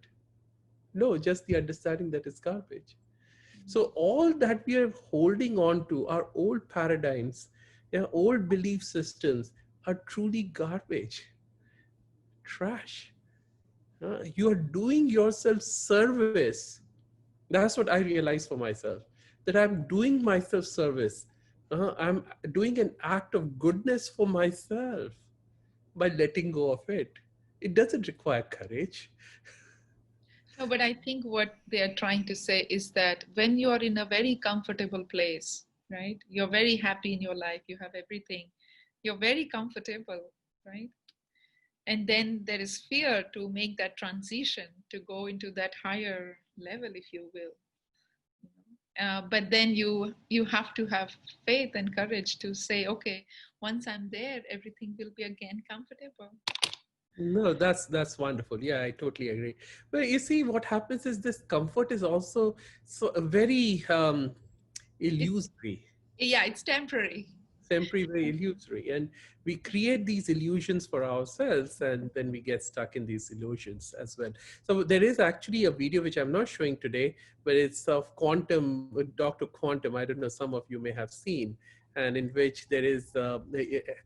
No, just the understanding that it's garbage. So all that we are holding on to, our old paradigms, yeah, old belief systems, are truly garbage, trash. You are doing yourself service. That's what I realized for myself, that I'm doing myself service. I'm doing an act of goodness for myself by letting go of it. It doesn't require courage. No, but I think what they are trying to say is that when you are in a very comfortable place, right? You're very happy in your life, you have everything, you're very comfortable, right? And then there is fear to make that transition to go into that higher level, if you will. But then you have to have faith and courage to say, okay, once I'm there, everything will be again comfortable. No, that's wonderful. Yeah, I totally agree. But you see, what happens is this comfort is also so very It's, illusory, yeah, it's temporary. temporary, very illusory, and we create these illusions for ourselves, and then we get stuck in these illusions as well. So there is actually a video which I'm not showing today, but it's of quantum, Dr. Quantum. I don't know, some of you may have seen, and in which there is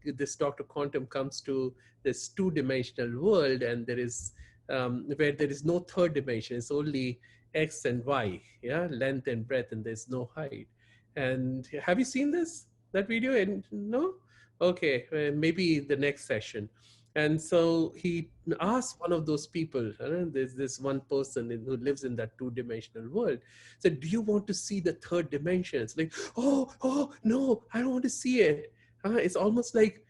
this Dr. Quantum comes to this two-dimensional world, and there is where there is no third dimension. It's only X and Y, yeah, length and breadth, and there's no height. And have you seen that video? And no, okay, maybe the next session. And so he asked one of those people, there's this one person who lives in that two-dimensional world, said, do you want to see the third dimension? It's like, oh, no, I don't want to see it. It's almost like,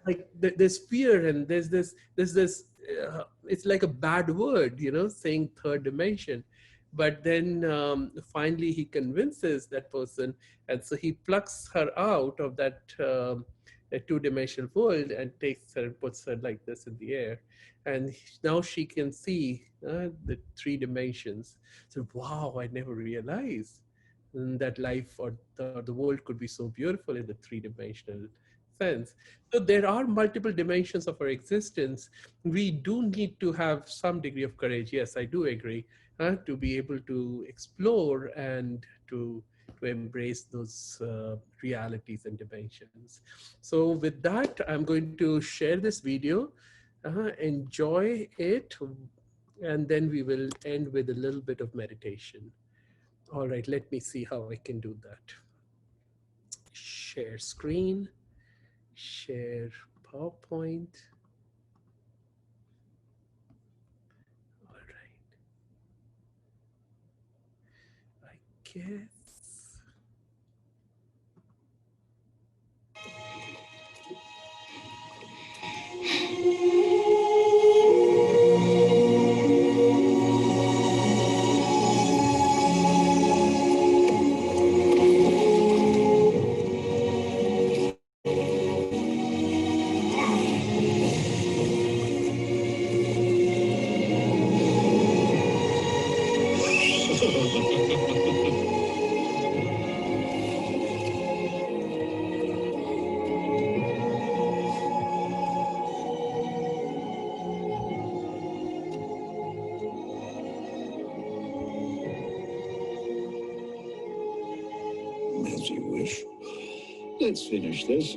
like there's fear, and there's this, it's like a bad word, saying third dimension. But then finally he convinces that person, and so he plucks her out of that a two-dimensional world and takes her and puts her like this in the air, and now she can see the three dimensions. So wow, I never realized that life or the world could be so beautiful in the three-dimensional sense. So there are multiple dimensions of our existence. We do need to have some degree of courage. Yes, I do agree, to be able to explore and to embrace those realities and dimensions. So with that, I'm going to share this video, enjoy it, and then we will end with a little bit of meditation. All right, let me see how I can do that. Share screen, share PowerPoint. All right, I guess. As you wish. Let's finish this.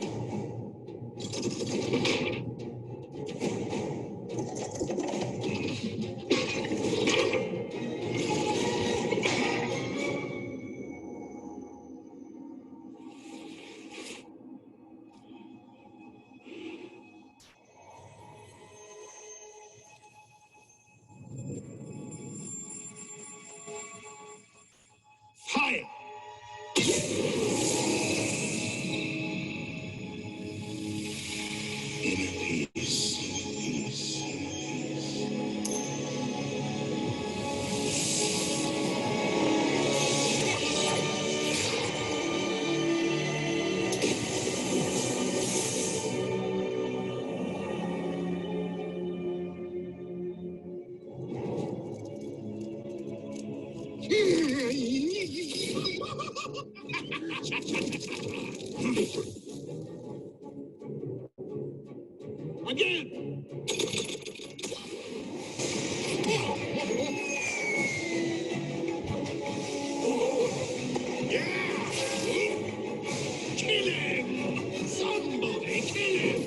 Fire! Inner peace. Again! Kill him! Somebody kill him!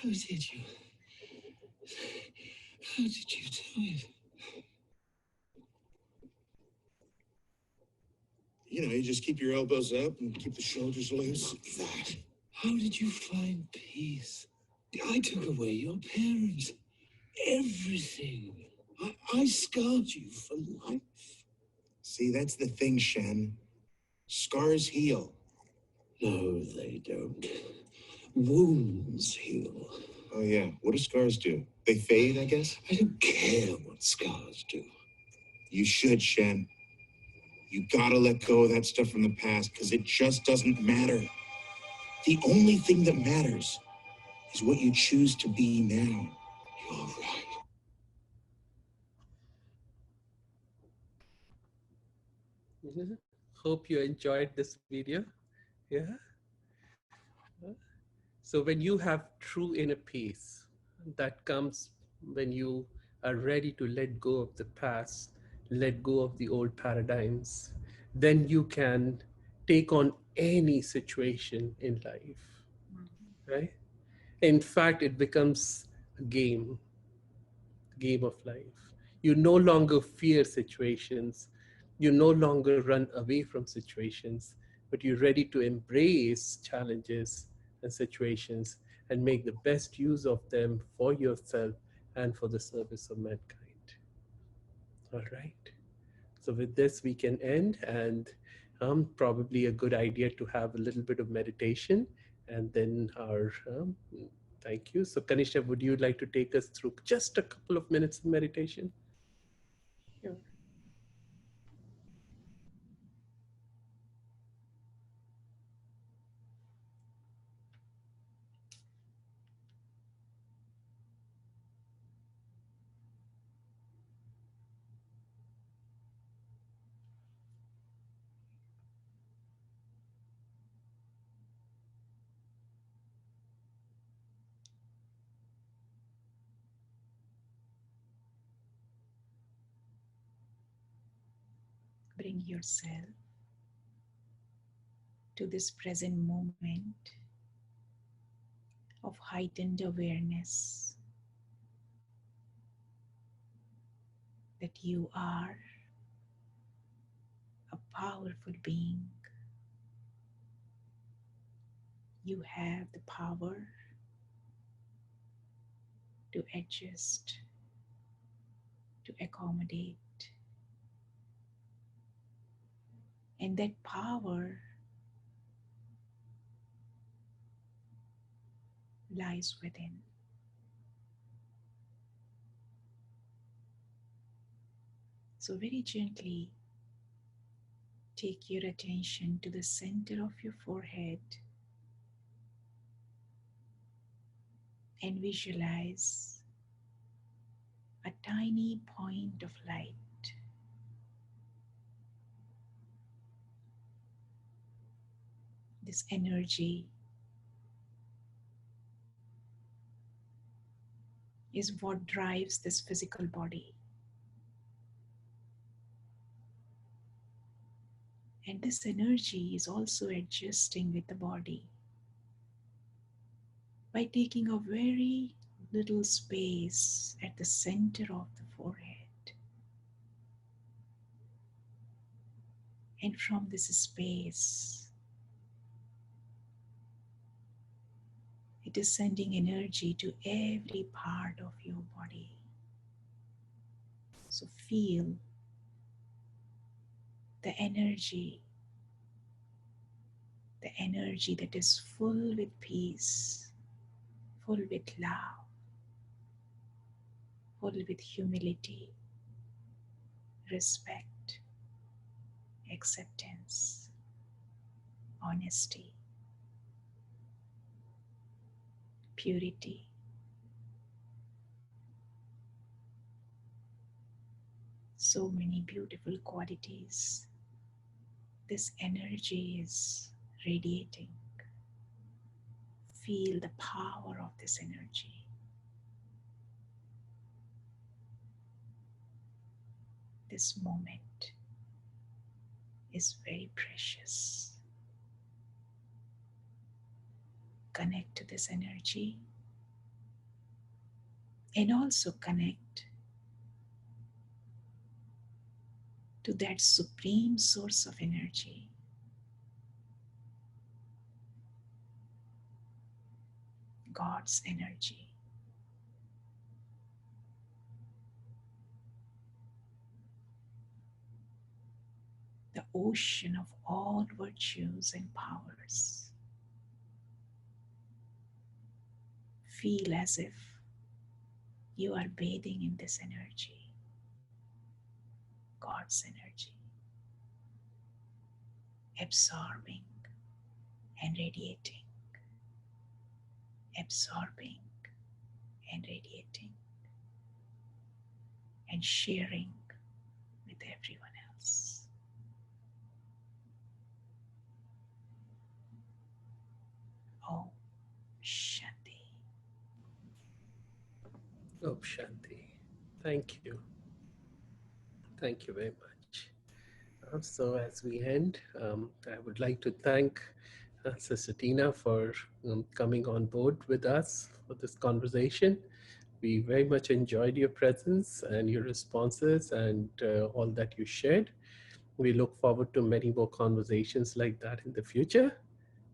How did you? How did you do it? You know, you just keep your elbows up and keep the shoulders loose. That. How did you find peace? I took away your parents. Everything. I scarred you for life. See, that's the thing, Shen. Scars heal. No, they don't. Wounds heal. Oh, yeah. What do scars do? They fade, I guess? I don't care what scars do. You should, Shen. You gotta let go of that stuff from the past, because it just doesn't matter. The only thing that matters is what you choose to be now. You're right. Mhm. Hope you enjoyed this video. Yeah. So when you have true inner peace, that comes when you are ready to let go of the past, let go of the old paradigms, then you can take on any situation in life, right? In fact, it becomes a game of life. You no longer fear situations. You no longer run away from situations, but you're ready to embrace challenges and situations and make the best use of them for yourself and for the service of mankind. All right. So, with this, we can end, and probably a good idea to have a little bit of meditation and then our thank you. So, Kanisha, would you like to take us through just a couple of minutes of meditation? Yeah. Bring yourself to this present moment of heightened awareness that you are a powerful being. You have the power to adjust, to accommodate, and that power lies within. So, very gently take your attention to the center of your forehead and visualize a tiny point of light. This energy is what drives this physical body. And this energy is also adjusting with the body by taking a very little space at the center of the forehead. And from this space, it is sending energy to every part of your body. So feel the energy that is full with peace, full with love, full with humility, respect, acceptance, honesty, purity. So many beautiful qualities. This energy is radiating. Feel the power of this energy. This moment is very precious. Connect to this energy and also connect to that supreme source of energy, God's energy. The ocean of all virtues and powers. Feel as if you are bathing in this energy, God's energy, absorbing and radiating, absorbing and radiating, and sharing with everyone else. Om Shanti. Oh, Shanti. Thank you. Thank you very much. So as we end, I would like to thank Sister Tina for coming on board with us for this conversation. We very much enjoyed your presence and your responses and all that you shared. We look forward to many more conversations like that in the future.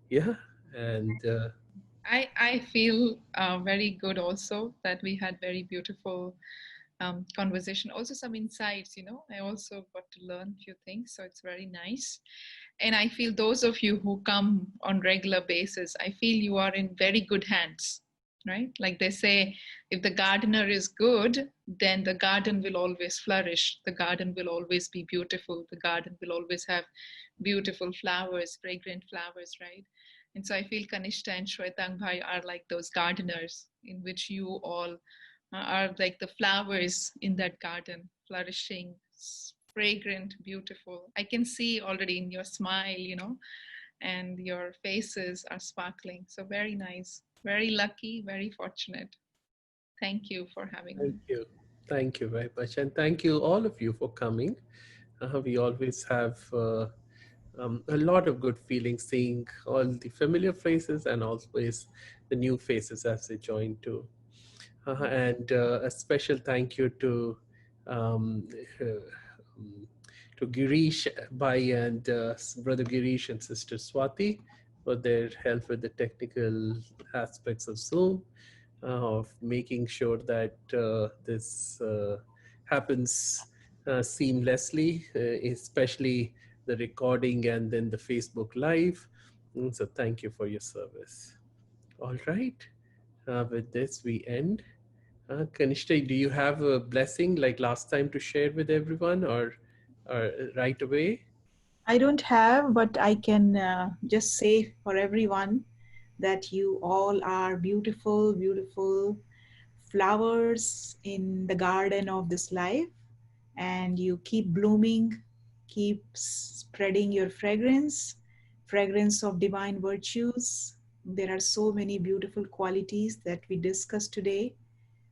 Yeah, and I feel very good also that we had very beautiful conversation. Also some insights, you know. I also got to learn a few things, so it's very nice. And I feel those of you who come on regular basis, I feel you are in very good hands, right? Like they say, if the gardener is good, then the garden will always flourish. The garden will always be beautiful. The garden will always have beautiful flowers, fragrant flowers, right? And so I feel Kanishta and Shwetang Bhai are like those gardeners in which you all are like the flowers in that garden, flourishing, fragrant, beautiful. I can see already in your smile, you know, and your faces are sparkling. So very nice, very lucky, very fortunate. Thank you for having thank me. you. Thank you very much. And thank you all of you for coming. We always have a lot of good feelings seeing all the familiar faces and always the new faces as they join too. And a special thank you um, uh, um, to Girish Bhai and brother Girish and sister Swati for their help with the technical aspects of Zoom, of making sure that this happens seamlessly, especially the recording and then the Facebook Live. So thank you for your service. All right. With this, we end. Kanishta, do you have a blessing like last time to share with everyone or right away? I don't have, but I can just say for everyone that you all are beautiful, beautiful flowers in the garden of this life, and you keep blooming, keep spreading your fragrance, fragrance of divine virtues. There are so many beautiful qualities that we discussed today.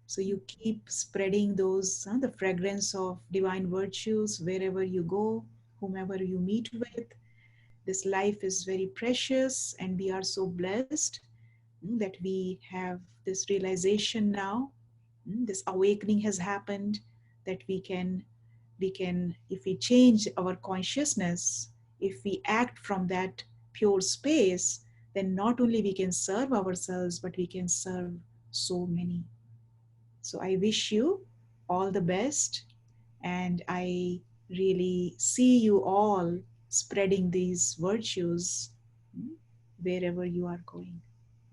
So you keep spreading those, the fragrance of divine virtues wherever you go, whomever you meet with. This life is very precious, and we are so blessed that we have this realization now. This awakening has happened, that we can, if we change our consciousness, if we act from that pure space, then not only we can serve ourselves, but we can serve so many. So I wish you all the best, and I really see you all spreading these virtues, mm, wherever you are going,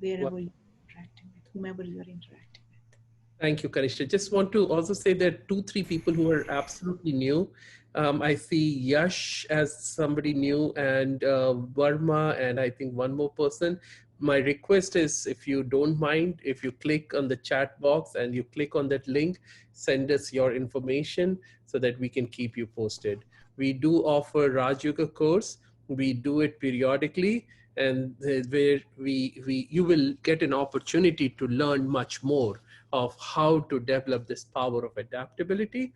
wherever you're interacting with, whomever you're interacting with. Thank you, Kanishka. Just want to also say there are 2, 3 people who are absolutely new. I see Yash as somebody new and Verma and I think one more person. My request is if you don't mind, if you click on the chat box and you click on that link, send us your information so that we can keep you posted. We do offer Raj Yoga course. We do it periodically, and where you will get an opportunity to learn much more of how to develop this power of adaptability.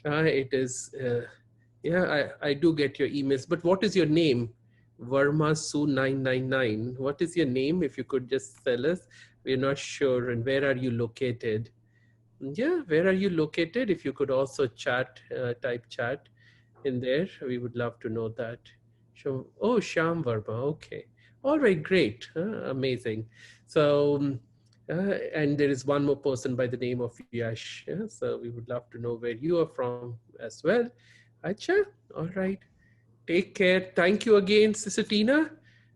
It is, yeah, I do get your emails, but what is your name? Verma Su 999. What is your name? If you could just tell us, we're not sure. And where are you located? yeah, where are you located? If you could also chat, type chat in there, we would love to know that. Oh, Shyam Verma. Okay. All right, great. Amazing. So, and there is one more person by the name of Yash. So we would love to know where you are from as well. Acha. All right. Take care. Thank you again, Sister Tina.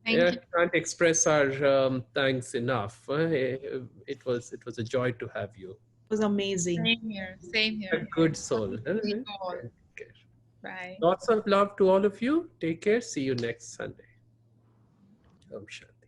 Thank you. Can't express our thanks enough. It was a joy to have you. It was amazing. Same here. Same A here. good soul. You all. Take care. Bye. Lots of love to all of you. Take care. See you next Sunday. Om Shanti.